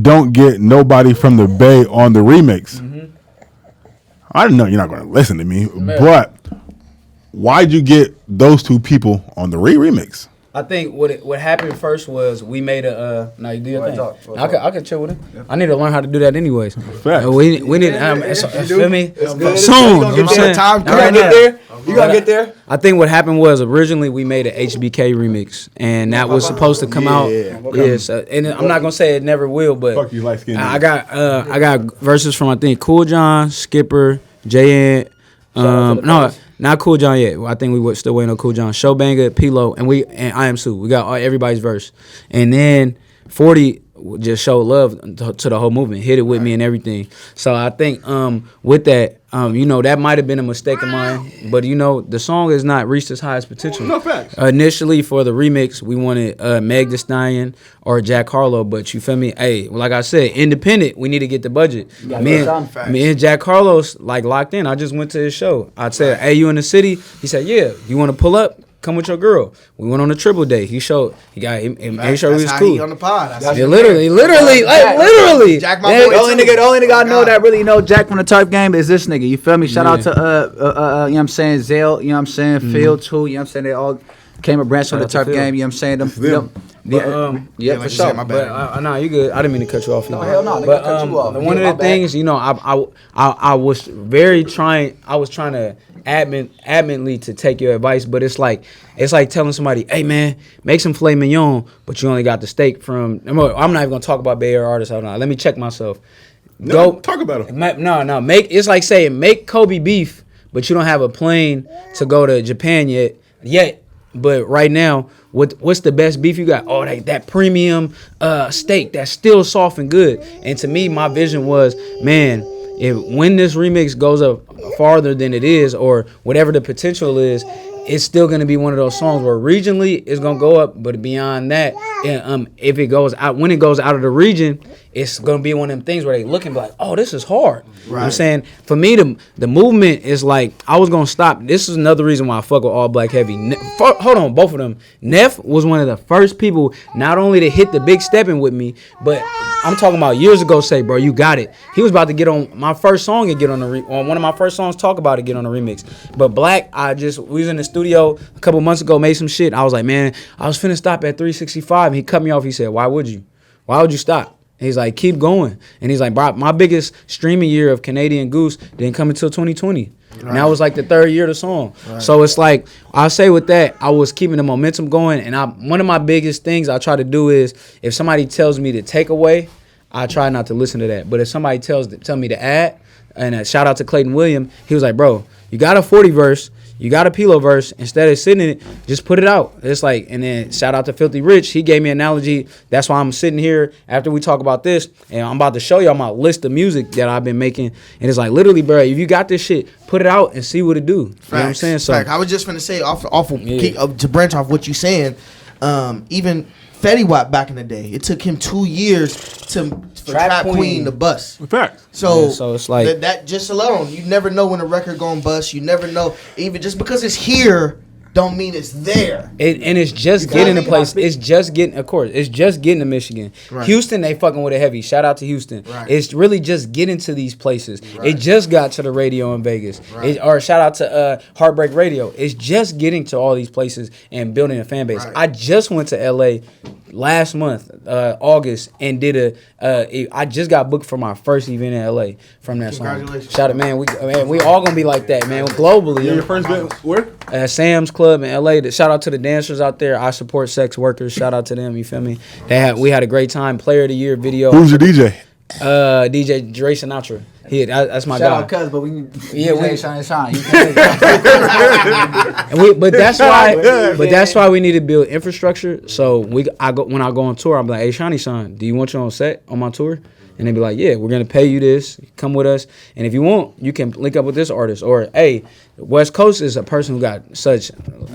don't get nobody from the Bay on the remix. I didn't know you're not going to listen to me, but why'd you get those two people on the remix? I think what happened first was we made a no, you do your thing. I could chill with him. I need to learn how to do that anyways. Fact. We need feel me good. soon. You You know what I'm saying? Time Not right get now. there. You gotta get there. I think what happened was originally we made an HBK remix, and that was supposed to come out. Yes, and I'm not gonna say it never will, but Fuck you, light skinned I got verses from I think Cool John, Skipper, J.N. No, not Cool John yet. I think we were still waiting on Cool John. Showbanger, P-Lo, and I Am Sue. We got everybody's verse, and then 40 just showed love to the whole movement, hit it with me and everything. So I think with that, you know, that might have been a mistake of mine, but you know, the song has not reached its highest potential. No facts. Initially for the remix, we wanted Meg Thee Stallion or Jack Harlow, but you feel me? Hey, like I said, independent. We need to get the budget. Me and Jack Harlow's like locked in. I just went to his show. I said, "Hey, you in the city?" He said, "Yeah. You want to pull up? Come with your girl." We went on a triple date. He made sure he was That's how cool. he on the pod. Yeah, literally. Jack, my Yeah, boy, The only nigga I know God. that really know Jack from the Turf game is this nigga. You feel me? Shout out to you know what I'm saying, Zell, you know what I'm saying, Phil too, you know what I'm saying, they all came a branch from the out to Turf Phil. game, you know what I'm saying? Them. Yeah, like for you sure. said, my bad. But nah, you good. I didn't mean to cut you off. No, hell no, nigga, But cut you off. one Yeah, of my the bad. things, you know, I was trying to adamantly to take your advice, but it's like telling somebody, "Hey man, make some filet mignon," but you only got the steak from. I'm not even gonna talk about Bay Area artists. Hold on, let me check myself. No, talk about him. No. It's like saying make Kobe beef, but you don't have a plane to go to Japan yet. But right now, what's the best beef you got? Oh, that premium steak that's still soft and good. And to me, my vision was, man, when this remix goes up farther than it is, or whatever the potential is, it's still gonna be one of those songs where regionally it's gonna go up, but beyond that, if it goes out, when it goes out of the region, it's gonna be one of them things where they look and be like, oh, this is hard. You know what I'm saying? For me, the movement is like, I was gonna stop. This is another reason why I fuck with Allblack heavy. Hold on, both of them. Neff was one of the first people not only to hit the big stepping with me, but I'm talking about years ago. Say, bro, you got it. He was about to get on my first song and get on on one of my first songs. Talk about it, get on the remix. But Black, we was in the studio a couple months ago, made some shit. I was like, man, I was finna stop at 365, and he cut me off. He said, why would you? Why would you stop? And he's like, keep going. And he's like, bro, my biggest streaming year of Canadian Goose didn't come until 2020. And that was like the third year of the song. So it's like, I say with that, I was keeping the momentum going. And one of my biggest things I try to do is, if somebody tells me to take away, I try not to listen to that. But if somebody tell me to add, and shout out to Clayton William, he was like, bro, you got a 40 verse, you got a Pilo verse, instead of sitting in it, just put it out. It's like, and then shout out to Filthy Rich, he gave me an analogy. That's why I'm sitting here after we talk about this, and I'm about to show y'all my list of music that I've been making. And it's like, literally, bro, if you got this shit, put it out and see what it do. Facts. You know what I'm saying? So I was just finna say, to branch off what you saying, even Fetty Wap back in the day, it took him 2 years for Trap Queen to bust. Fact. So it's like that just alone, you never know when a record gonna bust. You never know, even just because it's here, don't mean it's there. And it's just getting to place. It's just getting, of course, it's just getting to Michigan. Right. Houston, they fucking with it heavy. Shout out to Houston. Right. It's really just getting to these places. Right. It just got to the radio in Vegas. Right. Or shout out to Heartbreak Radio. It's just getting to all these places and building a fan base. Right. I just went to LA last month, August, and did I just got booked for my first event in LA from that song. Congratulations. Shout out, man. We all gonna be like that, man. Globally. Your first event where? Sam's Club in LA. Shout out to the dancers out there. I support sex workers. Shout out to them. You feel me? We had a great time. Player of the Year video. Who's your DJ? DJ Dre Sinatra. That's my Shout guy. out Cuz, but we Seanny Sean. But that's why we need to build infrastructure. So when I go on tour, I'm like, hey, Seanny Sean, do you want you on set on my tour? And they be like, yeah, we're gonna pay you this. Come with us, and if you want, you can link up with this artist. Or hey, West Coast is a person who got such.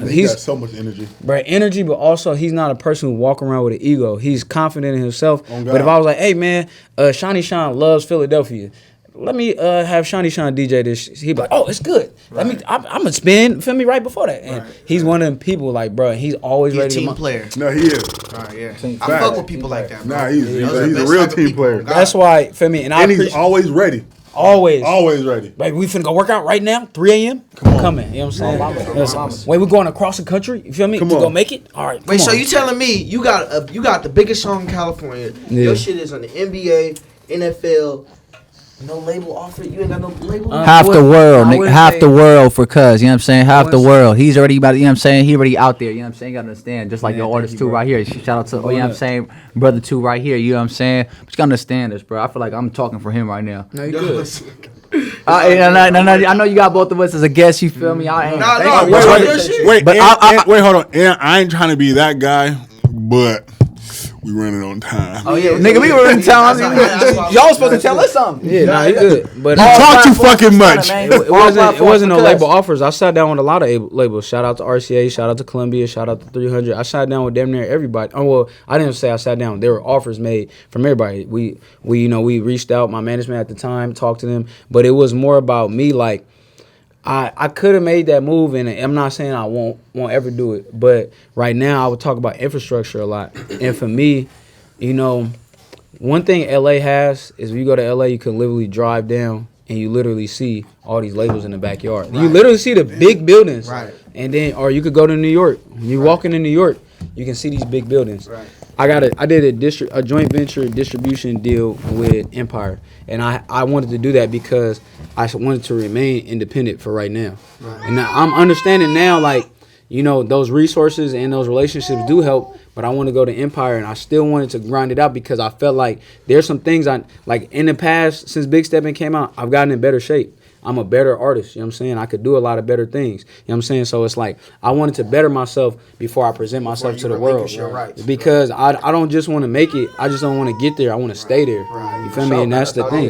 He's got so much energy. Right, energy, but also he's not a person who walk around with an ego. He's confident in himself. Oh, but if I was like, hey man, Seanny Sean loves Philadelphia. Let me have Seanny Sean DJ this. He'd be like, oh, it's good. Right. I'm gonna spin, feel me, right before that. And he's one of them people, like, bro, he's always ready He's a team to player. No, he is. Right, yeah. Fact. I fuck with people like that, bro. Nah, he's Those are a the real best type of team people. player. God. That's why, feel me, and He's always ready. always ready. Like, we finna go work out right now, 3 a.m. Come on. Coming, you know what I'm saying? Wait, we going across the country, you feel me? To go make it? All right, Wait, so you telling me you got the biggest song in California? Yeah. Your shit is on the NBA, NFL. No label offer. You ain't got no label. Half the world, nigga, half the world for Cuz, you know what I'm saying? Half the world. He's already about, you know what I'm saying? He already out there, you know what I'm saying? You gotta understand. Just like your artist too right here. Shout out to, you know what I'm saying? Brother two right here, you know what I'm saying? But you gotta understand this, bro. I feel like I'm talking for him right now. No, you good. I know you got both of us as a guest, you feel me? I ain't. Wait, hold on. And I ain't trying to be that guy, but we running on time. Oh yeah, nigga, we were in town. Y'all was supposed to tell us something. Yeah, nah, you good. But You talk too fucking much. It wasn't no label offers. I sat down with a lot of labels. Shout out to RCA, shout out to Columbia, shout out to 300. I sat down with damn near everybody. Oh well, I didn't say I sat down. There were offers made from everybody. We reached out. My management at the time talked to them, but it was more about me. Like, I could have made that move, and I'm not saying I won't ever do it. But right now, I would talk about infrastructure a lot. And for me, one thing LA has is when you go to LA, you can literally drive down and you literally see all these labels in the backyard. Right. You literally see the big buildings. Right. And then, or you could go to New York. When you walk into New York, you can see these big buildings. Right. I did a joint venture distribution deal with Empire, and I wanted to do that because I wanted to remain independent for right now. Right. And I'm understanding now, like, those resources and those relationships do help, but I want to go to Empire, and I still wanted to grind it out because I felt like there's some things like in the past, since Big Steppin' came out, I've gotten in better shape. I'm a better artist, you know what I'm saying? I could do a lot of better things, you know what I'm saying? So it's like I wanted to better myself before I present myself to the world. Because I don't just want to make it, I just don't want to get there. I want to stay there. Right. You feel me? And that's the thing.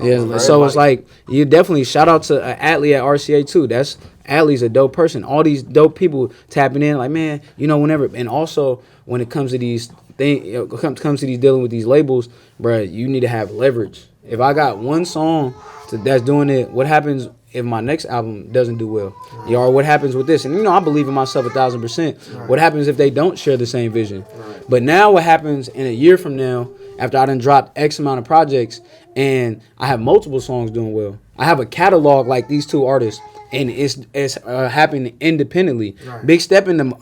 Yeah, so it's like, you definitely shout out to Atlee at RCA too. Atlee's a dope person. All these dope people tapping in, like, man, whenever. And also when it comes to these things, comes to these dealing with these labels, bruh, you need to have leverage. If I got one song that's doing it, what happens if my next album doesn't do well? Right. Or what happens with this? And I believe in myself 1,000%. Right. What happens if they don't share the same vision? Right. But now what happens in a year from now, after I done dropped X amount of projects and I have multiple songs doing well? I have a catalog like these two artists, and it's happening independently. Right. Big Steppin',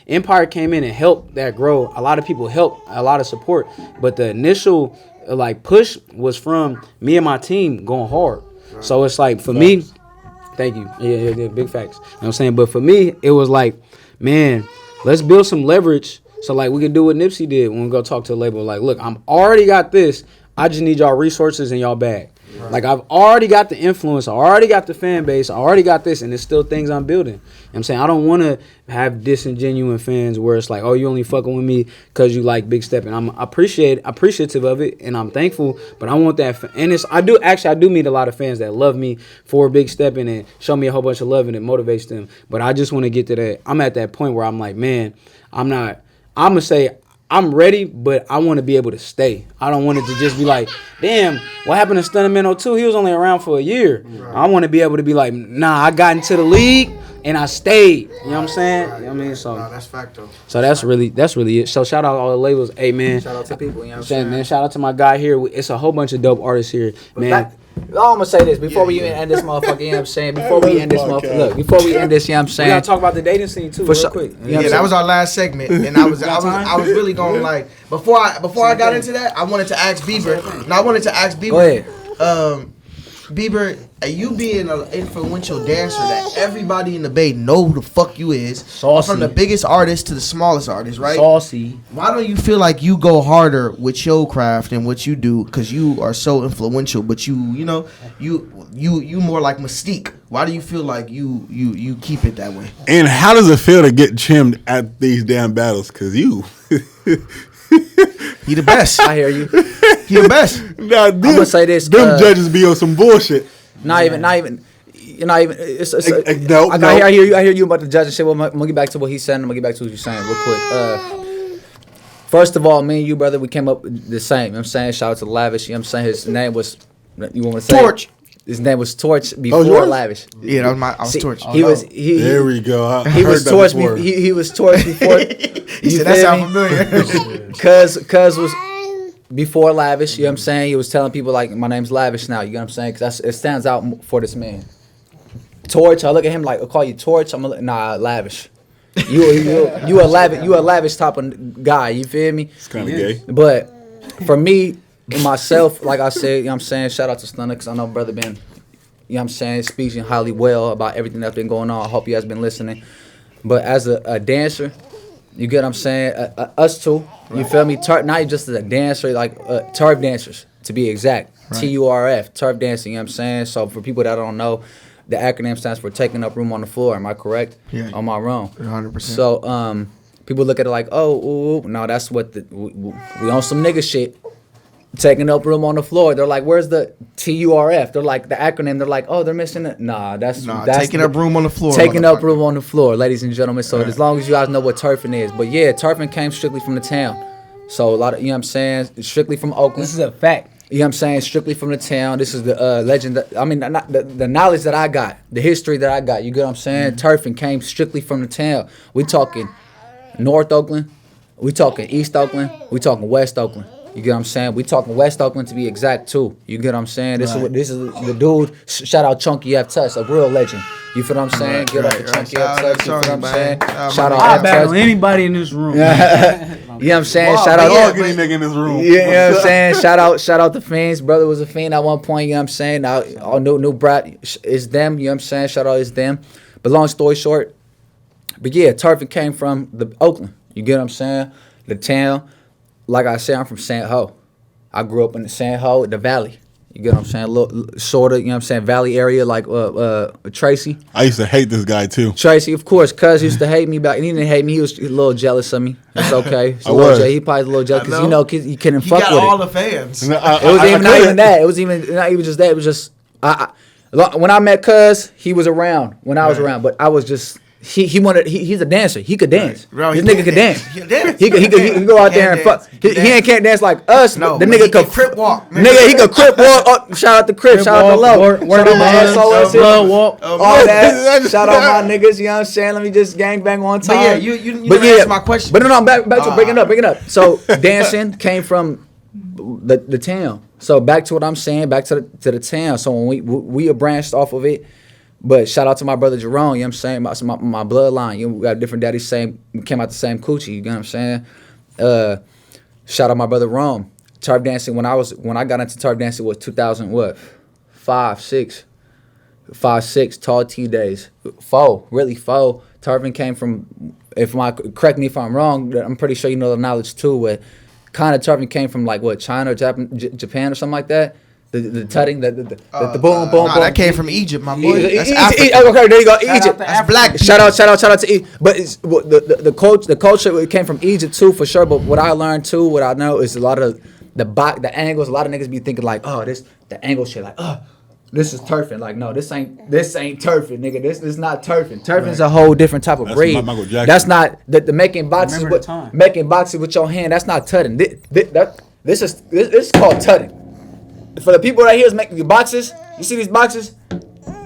Empire came in and helped that grow. A lot of people helped, a lot of support, but the initial push was from me and my team going hard. Right. So it's like for me, Thank you. Yeah, big facts. You know what I'm saying? But for me, it was like, man, let's build some leverage so like we can do what Nipsey did when we go talk to a label. Like, look, I'm already got this. I just need y'all resources in y'all bag. Right. Like, I've already got the influence. I already got the fan base. I already got this, and there's still things I'm building. You know what I'm saying? I don't want to have disingenuous fans where it's like, oh, you only fucking with me because you like Big Step. And I'm appreciative of it, and I'm thankful. But I want that. And I do meet a lot of fans that love me for Big Step and show me a whole bunch of love, and it motivates them. But I just want to get to that. I'm at that point where I'm like, man, I'm going to say, I'm ready, but I want to be able to stay. I don't want it to just be like, damn, what happened to Stunnaman02? He was only around for a year. Right. I want to be able to be like, nah, I got into the league and I stayed. You know what I'm saying? Right. You know what I mean? So no, that's fact though. So that's really it. So shout out all the labels. Hey man. Shout out to people, you know what I'm saying? Man, shout out to my guy here. It's a whole bunch of dope artists here. But man. I'm gonna say this before we even end this motherfucker, you know what I'm saying? Before we end this, you know what I'm saying? We gotta talk about the dating scene too, real quick. Yeah, that was our last segment, and I was really going like before I got into that, I wanted to ask Bieber. Go ahead. Bieber, you being an influential dancer that everybody in the Bay know who the fuck you is, Saucy. From the biggest artist to the smallest artist, right? Saucy. Why don't you feel like you go harder with your craft and what you do because you are so influential, but you more like Mystique? Why do you feel like you keep it that way? And how does it feel to get trimmed at these damn battles? Because you... He the best. I hear you. He the best. Nah, I'm gonna say this. Them judges be on some bullshit. Not even. You're not even. No. I hear you about the judge and shit. Well, I'm gonna get back to what he said. I'm gonna get back to what you're saying real quick. First of all, me and you, brother, we came up the same. You know what I'm saying? Shout out to Lavish. You know what I'm saying? His name was. You want to say? Torch. His name was Torch before Lavish. Yeah, that was I was Torch. There we go. He was Torch. He was Torch before. He said that sound familiar. Cuz was before Lavish. You know what I'm saying? He was telling people like, my name's Lavish now. You know what I'm saying? Because it stands out for this man. Torch. I look at him like, I'll call you Torch. I'm like, nah, Lavish. You a lavish type of guy. You feel me? It's kind of gay. But for me. And myself, like I said, you know what I'm saying, shout out to Stunna, because I know brother been, you know what I'm saying, speaking highly well about everything that's been going on. I hope you guys been listening. But as a dancer, you get what I'm saying, us two, you feel me, not just as a dancer, like turf dancers, to be exact, right. TURF, turf dancing, you know what I'm saying? So for people that don't know, the acronym stands for taking up room on the floor, am I correct? Yeah. Am I wrong? 100%. So people look at it like, oh, no, that's what, we on some nigga shit. Taking up room on the floor. They're like, where's the TURF? They're like, the acronym. They're like, oh, they're missing it. Nah, that's taking up room on the floor. Taking up room on the floor, ladies and gentlemen. So as long as you guys know what turfing is. But yeah, turfing came strictly from the town. So a lot of, you know what I'm saying, strictly from Oakland. This is a fact. You know what I'm saying? Strictly from the town. This is the legend. Not the knowledge that I got, the history that I got. You get what I'm saying? Mm-hmm. Turfing came strictly from the town. We talking North Oakland. We talking East Oakland. We talking West Oakland. You get what I'm saying? We talking West Oakland to be exact too. You get what I'm saying? This is the dude. Shout out Chunky F Touch, a real legend. You feel what I'm saying? Get up to Chunky F Touch. You feel what I'm saying? Shout out I battle anybody in this room. You know what I'm saying? Shout out any nigga in this room. You know what I'm saying? Shout out the Fiends. Brother was a Fiend at one point. You know what I'm saying? Now all new brat is them. You know what I'm saying? Shout out is them. But long story short, but yeah, turfing came from the Oakland. You get what I'm saying? The town. Like I said, I'm from San Ho. I grew up in the San Ho, the Valley. You get what I'm saying? A little, sort of, you know what I'm saying, Valley area like Tracy. I used to hate this guy too. Tracy, of course, cuz used to hate me back. And he didn't hate me. He was a little jealous of me. It's okay. He probably was a little jealous because, you know, he couldn't fuck with it. You got all the fans. It was not even that. It was not even just that. It was just, when I met cuz, he was around when I was around. But I was just... He's a dancer. He could dance. Right. This nigga could dance. He could go out there and fuck. He can't dance like us. No, the nigga could crip walk. Nigga, he could crip walk. Oh, shout out to Crip. Shout out to Low. Shout out my SOS. All that. Shout out my niggas. You know what I'm saying? Let me just gangbang one time. But yeah, you answer my question. But no, I'm back to breaking it up. So dancing came from the town. So back to what I'm saying. Back to the town. So when we branched off of it. But shout out to my brother Jerome, you know what I'm saying? My bloodline. You know, we got different daddies, we came out the same coochie, you know what I'm saying? Shout out my brother Rome. Turf dancing, when I got into turf dancing was 2005, 6. 5'6", tall T days. Really 4. Turfing came from, correct me if I'm wrong, I'm pretty sure you know the knowledge too, where kind of turfing came from like what, China or Japan or something like that? The tutting, the boom, boom, boom. That came from Egypt, my boy. That's Okay, there you go, Egypt. That's black. Shout out to Egypt. But the culture it came from Egypt too, for sure. But what I learned too, what I know is a lot of the angles. A lot of niggas be thinking like, oh, this the angle shit, like, this is turfing. Like, no, this ain't turfing, nigga. This is not turfing. Turfing is a whole different type of breed. That's not the making boxes with your hand. That's not tutting. This is called tutting. For the people right here is making boxes, you see these boxes?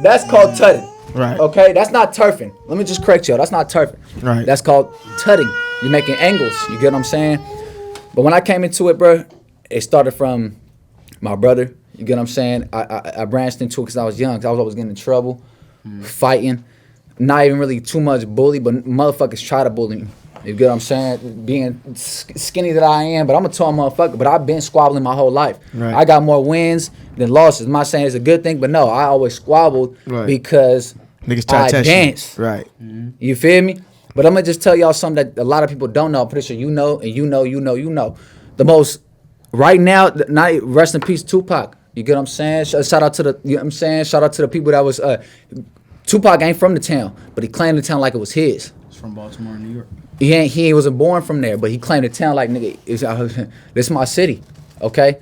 That's called tutting. Right. Okay? That's not turfing. Let me just correct you. That's not turfing. Right. That's called tutting. You're making angles. You get what I'm saying? But when I came into it, bro, it started from my brother. You get what I'm saying? I branched into it because I was young. 'Cause I was always getting in trouble, fighting. Not even really too much bully, but motherfuckers try to bully me. You get what I'm saying? Being skinny that I am, but I'm a tall motherfucker. But I've been squabbling my whole life. Right. I got more wins than losses. I'm not saying it's a good thing, but no, I always squabbled because Niggas try to I test dance. you. Right. You feel me? But I'm gonna just tell y'all something that a lot of people don't know. I'm pretty sure you know, and you know. The most right now, not rest in peace, Tupac. You get what I'm saying? Shout out to the, you know what I'm saying? Shout out to the people that was. Tupac ain't from the town, but he claimed the town like it was his. It's from Baltimore, New York. He wasn't born from there, but he claimed the town like, nigga, this is my city, okay?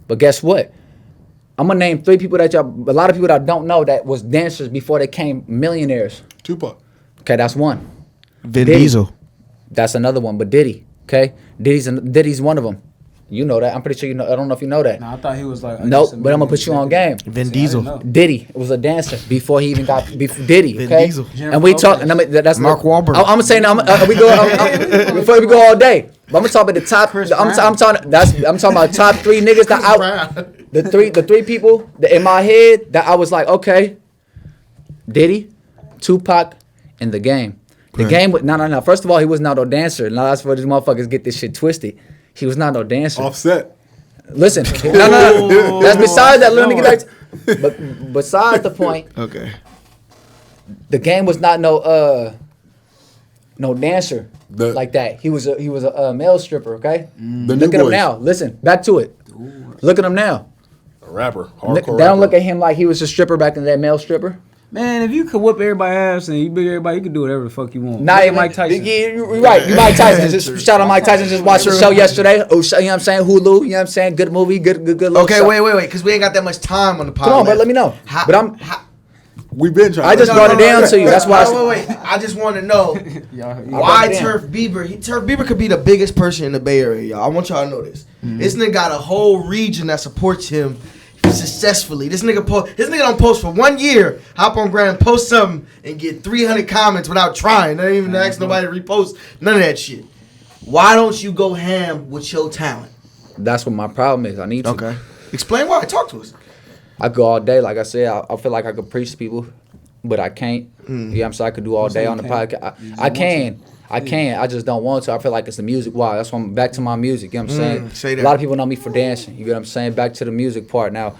But guess what? I'm gonna name 3 people that a lot of people that don't know that was dancers before they came millionaires. Tupac. Okay, that's one. Vin Diddy. Diesel. That's another one, but Diddy, okay? Diddy's one of them. You know that. I'm pretty sure you know. I don't know if you know that. No, I thought he was like. Nope, but I'm gonna put you on game. Vin Diesel. Diddy was a dancer before he even got Diddy. Vin Okay, Diesel. and we talk. And that's Mark Wahlberg. I'm saying we go before we go all day. But I'm gonna talk about the top. I'm talking about top 3 niggas that out. The three people that in my head that I was like, okay, Diddy, Tupac, and The Game. The Game. No. First of all, he was not no dancer. Now that's where these motherfuckers get this shit twisted. He was not no dancer. Offset. Listen, no. That's besides that. Let me get back to, but besides the point. Okay. The Game was not no dancer like that. He was a male stripper. Okay. Look at him now. Listen, back to it. Look at him now. A rapper. They Hardcore don't rapper. look at him like he was a stripper back in that male stripper. Man, if you could whoop everybody's ass and you big everybody, you could do whatever the fuck you want. Not Look at even Mike Tyson. You're right. You Mike Tyson. Just shout out Mike Tyson. Just watched the show yesterday. Oh, you know what I'm saying? Hulu. You know what I'm saying? Good movie. Good. Okay, wait, because we ain't got that much time on the podcast. Come on, but let me know. We've been trying. I just brought it down to you. That's why. Wait. I just want to know why Turf Bieber. Turf Bieber could be the biggest person in the Bay Area, y'all. I want y'all to know this. This nigga got a whole region that supports him successfully. This nigga don't post for 1 year. Hop on Gram, post something, and get 300 comments without trying. Don't even ask nobody to repost. None of that shit. Why don't you go ham with your talent? That's what my problem is. I need to. Okay. Explain why. Talk to us. I go all day. Like I said, I feel like I could preach to people, but I can't. You know what I'm saying? I could do all day on the podcast. I can. I just don't want to. I feel like it's the music. Wow, that's why I'm back to my music. You know what I'm saying? Say that. A lot of people know me for dancing. You get what I'm saying? Back to the music part now.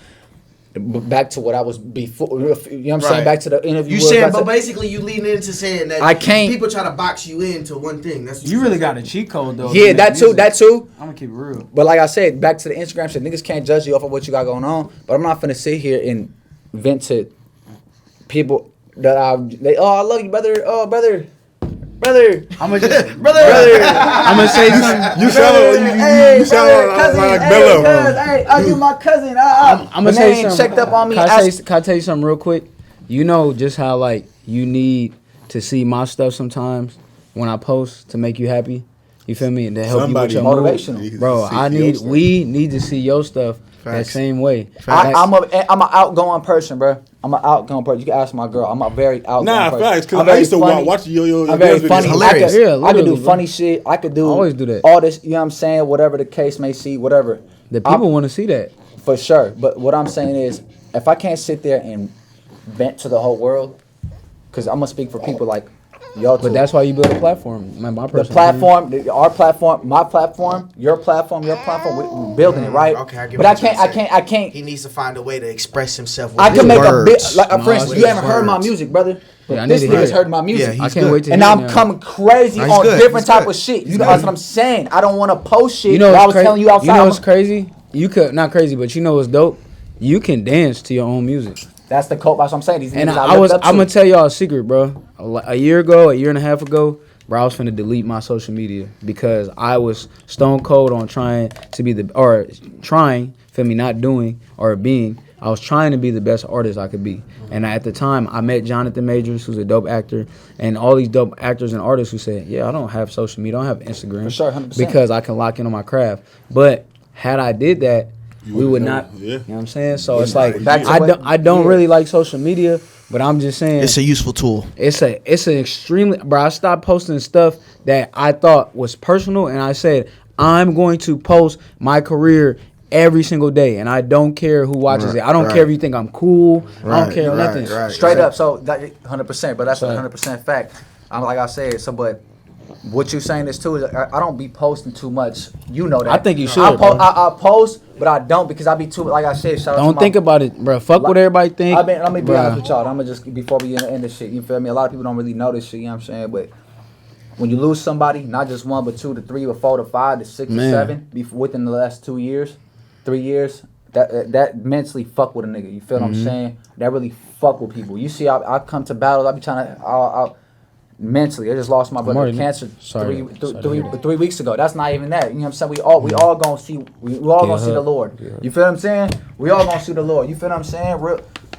Back to what I was before. You know what I'm saying? Back to the interview. You saying, but basically you lean into saying that I can't. People try to box you into one thing. That's what You really got a cheat code though. Yeah, that too. I'm gonna keep it real. But like I said, back to the Instagram shit. Niggas can't judge you off of what you got going on. But I'm not finna sit here and vent to people that I love you, brother. Oh, brother. I'm gonna just brother. I'm gonna say something. You sound like Bello. Hey, you my cousin. I'm gonna say something. Checked up on me. Can I tell you something real quick? You know just how like you need to see my stuff sometimes when I post to make you happy. You feel me? And to help you with your motivational. Bro, we need to see your stuff that same way. I'm an outgoing person, bro. I'm an outgoing person. You can ask my girl. I'm a very outgoing person. Facts. Because I used to watch your I'm very funny. Hilarious. I could do funny shit. I could do always do that. All this, you know what I'm saying? Whatever the case may see, whatever. The people want to see that. For sure. But what I'm saying is, if I can't sit there and vent to the whole world, because I'm going to speak for people like Y'all too. But that's why you build a platform. My The platform, our platform, my platform, your platform, we're building it, right? Okay, I get but what you're saying. I can't. He needs to find a way to express himself with I his can make words. for instance, you haven't heard my Words. music, brother. But Yeah, I this need to hear nigga's it. heard my music. Yeah, he's I can't good. wait to And hear now it I'm now. coming crazy No, he's on good. different He's type good. of shit. He's You know, good. that's what I'm saying. I don't want to post shit. You know that I what's was telling you outside. You know what's crazy? You could not crazy, but you know what's dope? You can dance to your own music. That's the cope. That's what I'm saying. These And niggas I'm gonna tell y'all a secret, bro. A year and a half ago, bro, I was finna delete my social media because I was stone cold on trying to be not doing or being. I was trying to be the best artist I could be. And at the time, I met Jonathan Majors, who's a dope actor, and all these dope actors and artists who said, yeah, I don't have social media, I don't have Instagram. For sure, 100%. Because I can lock in on my craft. But had I did that, we would not, yeah. you know what I'm saying? So it's like, Back to I don't really like social media, but I'm just saying. It's a useful tool. It's an extremely, bro. I stopped posting stuff that I thought was personal, and I said I'm going to post my career every single day, and I don't care who watches it. I don't care if you think I'm cool. I don't care nothing. Straight up. So 100%, but that's 100% fact. I'm like I said. So, but what you saying is too is I don't be posting too much. You know that. I think you should. I post, but I don't because I be too. Like I said, shout out Don't to think about it, bro. Fuck what everybody think. let me be bruh. honest with y'all. I'm gonna just before we end this shit. You feel me? A lot of people don't really know this shit. You know what I'm saying? But when you lose somebody, not just one, but 2 to 3 or 4 to 5 to 6 Man. to 7, within the last 2 years, 3 years, that mentally fuck with a nigga. You feel what I'm saying? That really fuck with people. You see, I come to battles. I be trying to. Mentally, I just lost my brother to cancer sorry 3 weeks ago. That's not even that. You know what I'm saying? We all gonna see. We all gonna see the Lord. You feel what I'm saying? We all gonna see the Lord. You feel what I'm saying?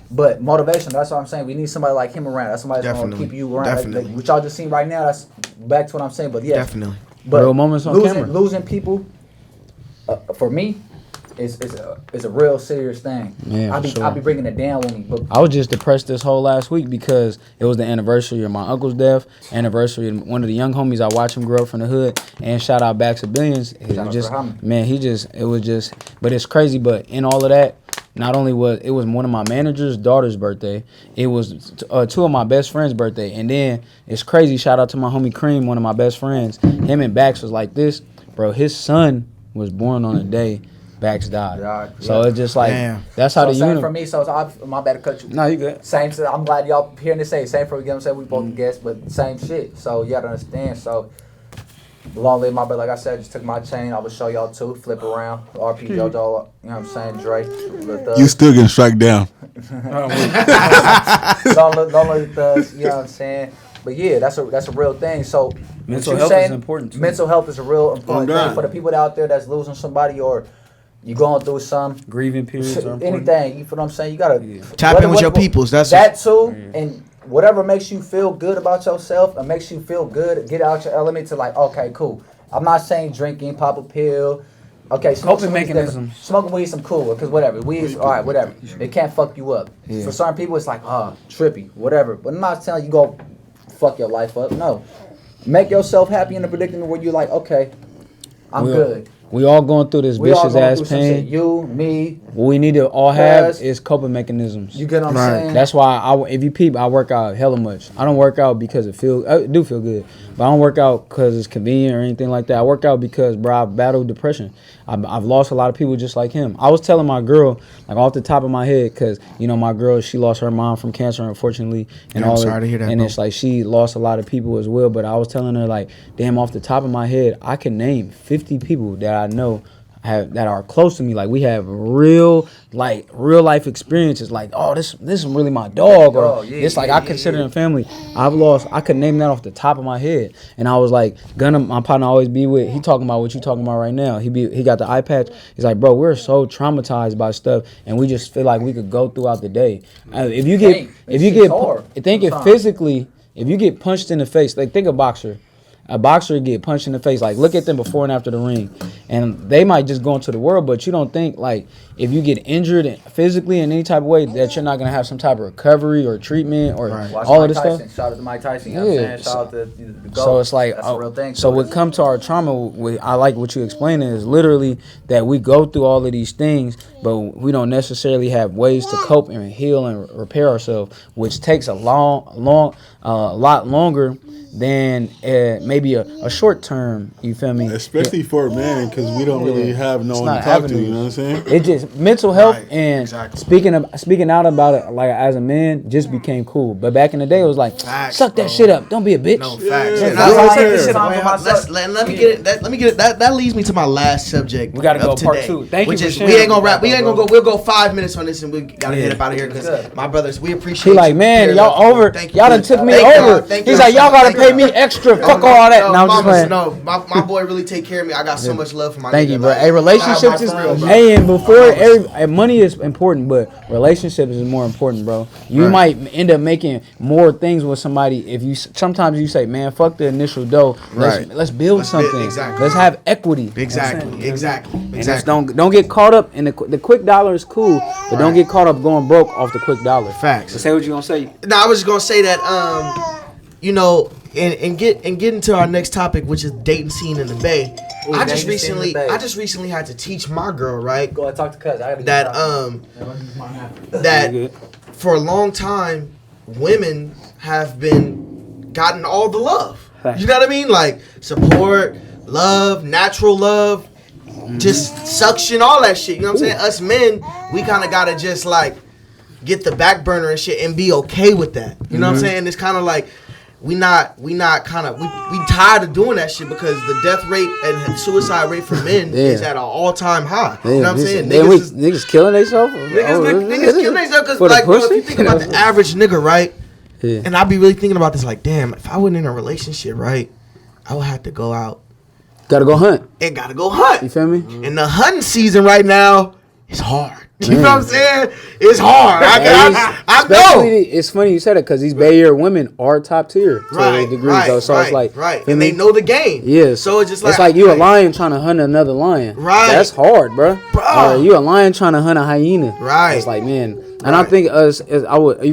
But motivation. That's what I'm saying. We need somebody like him around. That's somebody that's gonna keep you around. Definitely. Like what y'all just seen right now. That's back to what I'm saying. But yeah, Definitely. But Real moments on camera. Losing people, for me, is a real serious thing. Yeah, I be bringing it down with me. But I was just depressed this whole last week because it was the anniversary of my uncle's death, anniversary of one of the young homies. I watched him grow up from the hood, and shout out Backs of Billions. It was just, but it's crazy. But in all of that, not only was it was one of my manager's daughter's birthday, it was 2 of my best friends' birthday, and then it's crazy. Shout out to my homie Cream, one of my best friends. Him and Backs was like this, bro. His son was born on a day Bax died. So it's just like, that's how the same for me. So it's my bad to cut you. No, you good. Same. I'm glad y'all hearing this say same for you know what I'm saying. We both guests, but same shit. So you gotta understand. So long live my brother. Like I said, just took my chain. I will show y'all too. Flip around. RP JoJo. You know what I'm saying? Dre. You still getting struck down. Don't look at thugs. You know what I'm saying? But yeah, that's a real thing. So mental health is important too. Mental health is a real important thing for the people out there that's losing somebody or you going through some grieving periods or anything. You feel what I'm saying? You gotta tap in with your peoples. That's that too, and whatever makes you feel good about yourself and makes you feel good, get out your element to like, okay, cool. I'm not saying drinking, pop a pill. Okay, coping mechanisms. Smoking weed, some cool, because whatever. Weed is all right, whatever. It can't fuck you up. For certain people, it's like, trippy, whatever. But I'm not telling you go fuck your life up. No, make yourself happy in a predicament where you're like, okay, I'm good. We all going through this vicious ass pain. You, me. What we need to all have is coping mechanisms. You get what I'm saying? That's why if you peep, I work out hella much. I don't work out because I do feel good, but I don't work out because it's convenient or anything like that. I work out because, bro, I've battled depression. I've lost a lot of people just like him. I was telling my girl, like off the top of my head, because you know my girl, she lost her mom from cancer, unfortunately, and I'm sorry to hear that. And it's like she lost a lot of people as well. But I was telling her like, damn, off the top of my head, I can name 50 people that I know that are close to me. Like we have real life experiences. Like, oh, this is really my dog, or it's like I consider them family. I could name that off the top of my head. And I was like, Gunna, my partner always be with. He talking about what you talking about right now. He got the eye patch. He's like, bro, we're so traumatized by stuff, and we just feel like we could go throughout the day. If you get punched in the face, like think a boxer. A boxer get punched in the face. Like, look at them before and after the ring, and they might just go into the world. But you don't think like if you get injured physically in any type of way that you're not gonna have some type of recovery or treatment or all of this stuff. Shout out to Mike Tyson. You know what I'm saying? Shout out to the GOAT. So it's like, that's a real thing. So what come to our trauma, I like what you explaining is literally that we go through all of these things, but we don't necessarily have ways to cope and heal and repair ourselves, which takes a lot longer than maybe a short term. You feel me? Especially for a man, because we don't really have no one to talk to. You know what I'm saying? It just mental health and speaking out about it, like as a man, just became cool. But back in the day, it was like, suck that shit up. Don't be a bitch. No facts. Yeah. And let me get it. That leads me to my last subject. We gotta go today, part 2. Thank you for sharing. We ain't gonna wrap. We ain't gonna go. We'll go 5 minutes on this, and we gotta get up out of here because my brothers, we appreciate. He like, man, y'all over. Y'all done took me over. He's like, y'all gotta pay me extra. Fuck all that. No, I'm just playing. No, my boy really take care of me. I got so much love for my. Thank you, bro. Hey, relationships is and before money is important, but relationships is more important, bro. You might end up making more things with somebody if you. Sometimes you say, man, fuck the initial dough. Let's build something. Exactly. Let's have equity. Exactly. And just don't get caught up in the quick dollar is cool, but don't get caught up going broke off the quick dollar. Facts. So say what you gonna say. No, I was just gonna say that you know, and get into our next topic, which is dating scene in the Bay. Ooh, I just recently had to teach my girl, right? Go ahead, talk to Cuz. That for a long time, women have gotten all the love. You know what I mean? Like support, love, natural love, just suction, all that shit. You know what I'm saying? Us men, we kind of gotta just like get the back burner and shit and be okay with that. You know what I'm saying? It's kind of like we tired of doing that shit because the death rate and suicide rate for men is at an all-time high. You know what I'm saying? Niggas killing themselves? Niggas killing themselves because like, bro, if you think about the average nigga, right? Yeah. And I be really thinking about this like, damn, if I wasn't in a relationship, right, I would have to go out. Gotta go hunt. You feel me? And the hunting season right now is hard. You know what I'm saying? It's hard. I know. It's funny you said it because these Bay Area women are top tier to a degree. So it's like, and they know the game. Yeah. So it's just like, it's like you a lion trying to hunt another lion. Right. That's hard, bro. You a lion trying to hunt a hyena. Right. It's like, man. And I think you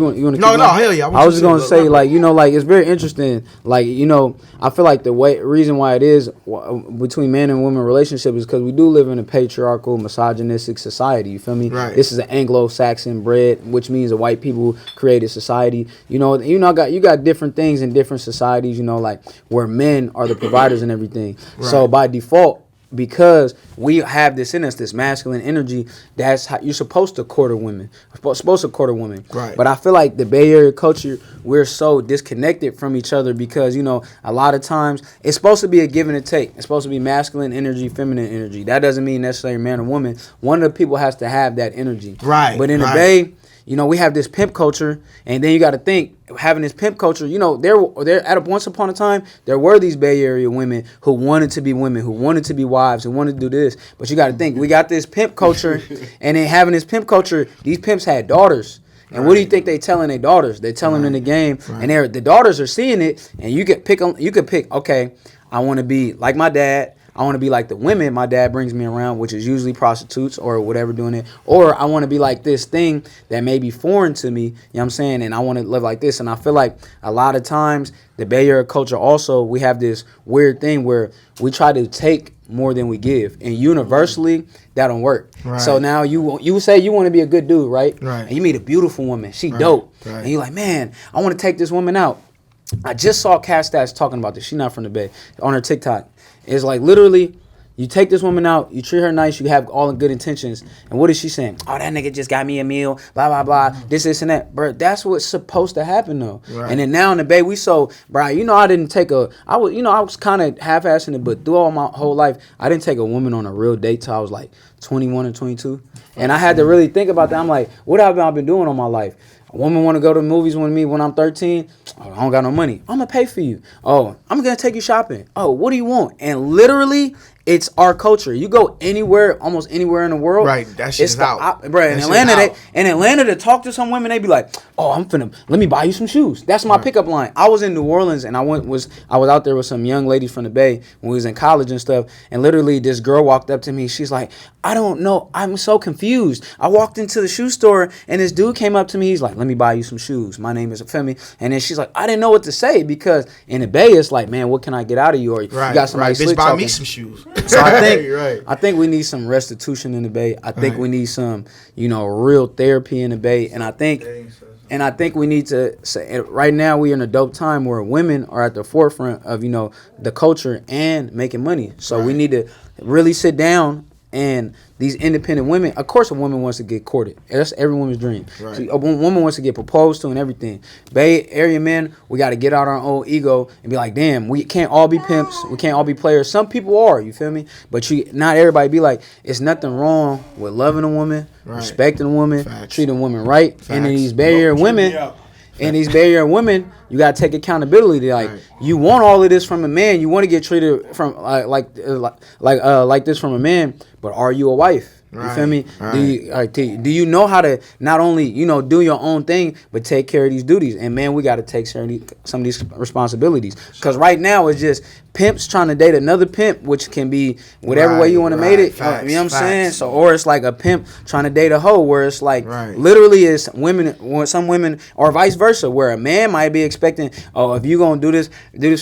want to hell yeah. I was just gonna say like, you know, like it's very interesting. Like, you know, I feel like the reason why it is between man and woman relationship is because we do live in a patriarchal, misogynistic society. You feel me? Right. This is an Anglo-Saxon bred, which means the white people created society. You got different things in different societies. You know, like where men are the providers and everything. Right. So by default, because we have this in us, this masculine energy, that's how you're supposed to court a woman. Supposed to court a woman. Right. But I feel like the Bay Area culture, we're so disconnected from each other because, you know, a lot of times it's supposed to be a give and a take. It's supposed to be masculine energy, feminine energy. That doesn't mean necessarily man or woman. One of the people has to have that energy. Right. But in the Bay, you know, we have this pimp culture, and then you got to think, having this pimp culture, you know, once upon a time, there were these Bay Area women who wanted to be women, who wanted to be wives, who wanted to do this. But you got to think, we got this pimp culture, and then having this pimp culture, these pimps had daughters. And what do you think they telling their daughters? They telling them in the game, and the daughters are seeing it, and you could pick, okay, I want to be like my dad. I want to be like the women my dad brings me around, which is usually prostitutes or whatever doing it. Or I want to be like this thing that may be foreign to me, you know what I'm saying? And I want to live like this. And I feel like a lot of times the Bay Area culture also, we have this weird thing where we try to take more than we give. And universally, that don't work. Right. So now you say you want to be a good dude, right? Right. And you meet a beautiful woman. She dope. Right. And you're like, man, I want to take this woman out. I just saw Cat Stats talking about this. She's not from the Bay. On her TikTok. It's like literally, you take this woman out, you treat her nice, you have all the good intentions, and what is she saying? Oh, that nigga just got me a meal, blah, blah, blah, this and that. Bro, that's what's supposed to happen, though. Right. And then now in the Bay, bro, you know, I was kind of half-assing it, but through all my whole life, I didn't take a woman on a real date till I was like 21 or 22. And I had to really think about that. I'm like, what have I been doing all my life? A woman want to go to movies with me when I'm 13. Oh, I don't got no money. I'm going to pay for you. Oh, I'm going to take you shopping. Oh, what do you want? And literally, it's our culture. You go anywhere, almost anywhere in the world, right? That shit's out, bro. In Atlanta, to talk to some women, they be like, "Oh, let me buy you some shoes." That's my pickup line. I was in New Orleans and I was out there with some young ladies from the Bay when we was in college and stuff. And literally, this girl walked up to me. She's like, "I don't know. I'm so confused. I walked into the shoe store and this dude came up to me. He's like, 'Let me buy you some shoes. My name is Femi.' And then she's like, I didn't know what to say because in the Bay, it's like, man, what can I get out of you? Or you got somebody bitch, buy me some shoes. So I think we need some restitution in the Bay. I think we need some, real therapy in the Bay. And I think we need to say right now we're in a dope time where women are at the forefront of, the culture and making money. So we need to really sit down. And these independent women, of course, a woman wants to get courted. That's every woman's dream. Right. So a woman wants to get proposed to and everything. Bay Area men, we got to get out our own ego and be like, damn, we can't all be pimps. We can't all be players. Some people are, you feel me? But not everybody be like, it's nothing wrong with loving a woman, respecting a woman, treating a woman right. Facts. And then these Bay Area women... And these Bay Area women, you gotta take accountability. Like you want all of this from a man, you want to get treated from like this from a man. But are you a wife? You feel me? Right. Do you know how to not only do your own thing, but take care of these duties? And man, we got to take some of these responsibilities. Because right now it's just pimps trying to date another pimp, which can be whatever way you want to make it. Facts, you know what I'm saying? So or it's like a pimp trying to date a hoe, where it's like literally it's women. Some women or vice versa, where a man might be expecting, oh, if you gonna do this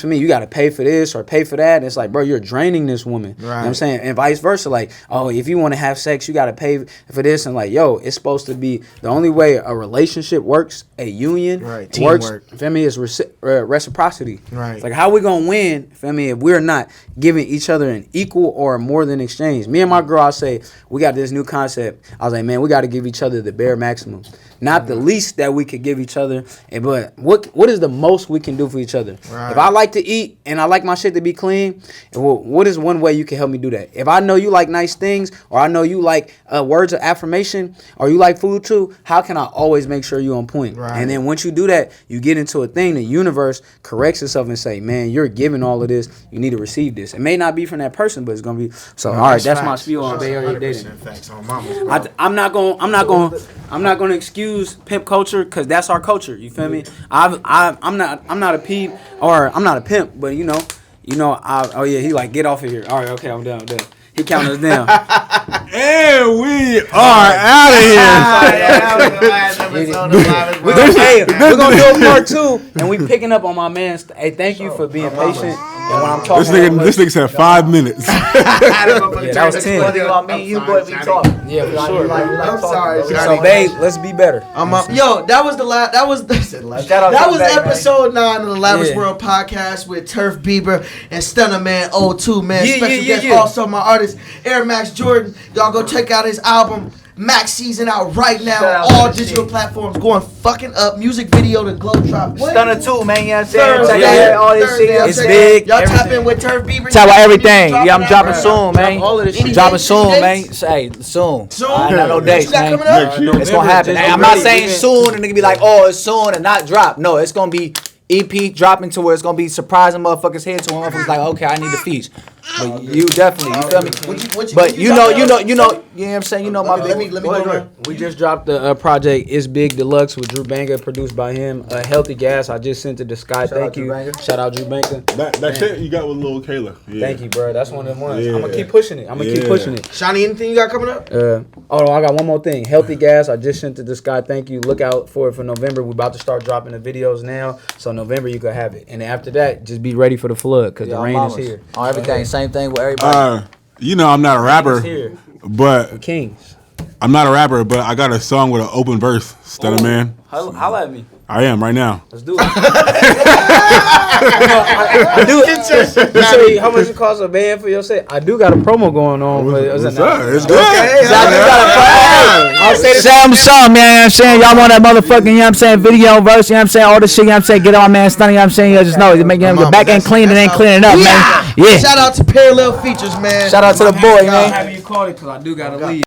for me, you got to pay for this or pay for that. And it's like, bro, you're draining this woman. You know what I'm saying? And vice versa, like, oh, if you want to have sex, you got to pay for this. And like, yo, it's supposed to be the only way a relationship works, a union works. Feel me? Is reciprocity. It's like, how we gonna win? Feel me? If we're not giving each other an equal or more than exchange. Me and my girl, I say, we got this new concept. I was like, man, we got to give each other the bare maximum. Not the least that we could give each other, but what is the most we can do for each other? If I like to eat and I like my shit to be clean, what is one way you can help me do that? If I know you like nice things, or I know you like words of affirmation, or you like food too, how can I always make sure you're on point? And then once you do that, you get into a thing, the universe corrects itself and say, man, you're giving all of this, you need to receive this. It may not be from that person, but it's gonna be. So all right, that's my spiel on Bay Area dating. I'm not gonna excuse pimp culture because that's our culture. You feel me? I'm not a peep or I'm not a pimp, but he like, get off of here. All right, okay, I'm done. He counted us down. And we are out of here. We're gonna do a part 2, and we picking up on my man's. Hey, thank you for being patient. And when I'm talking, this nigga said 5 minutes. That was 10. Yeah, for sure. I'm sorry. So, babe, let's be better. Yo, that was episode 9 of the Lavish World Podcast with Turf Bieber and Stunnaman02, man. Special guest, also my artist Air Max Jordan. Y'all go check out his album. Max season out right now on all digital platforms, going fucking up. Music video to Glow Drop. Stunnaman02, man, you know what I'm saying? Check out all this shit. It's big. Y'all tap in with Turf Bieber. Tell everything. Yeah, I'm dropping soon, man. Dropping soon, man. Hey, soon. Soon? No dates, man. It's gonna happen. Hey, I'm not saying soon and nigga be like, oh, it's soon and not drop. No, it's gonna be EP dropping to where it's gonna be surprising motherfuckers' head to motherfuckers like, okay, I need the fees. But you definitely, you feel me? But you know what I'm saying? You know my let me go. We just dropped the project It's Big Deluxe with Drew Banga, produced by him. Healthy Gas, I just sent it to Sky. Thank you. Shout out Drew Banga. That shit you got with Lil Kayla. Yeah. Thank you, bro. That's one of them ones. I'm gonna keep pushing it. Shawnee, anything you got coming up? I got one more thing. Healthy Gas, I just sent it to Sky. Thank you. Look out for it for November. We're about to start dropping the videos now. So November you can have it. And after that, just be ready for the flood because the rain is here. On everything, same thing with everybody. I'm not a rapper, but Kings. I'm not a rapper, but I got a song with an open verse. Stunnaman. Holla at me. I am right now. Let's do it. I do. You say how much it costs a band for your set? I do got a promo going on. What's up? It's good. I'll say the song, man. You know what I'm saying? Y'all want that motherfucking, you know what I'm saying, video verse, you know what I'm saying? All this shit, you know what I'm saying? Get on, man. Stunning, you know what I'm saying? You just know, you make your back ain't clean, it ain't cleaning up, man. Yeah. Shout out to Parallel Features, man. Shout out to the boy, man. Have you called it because I do got to leave.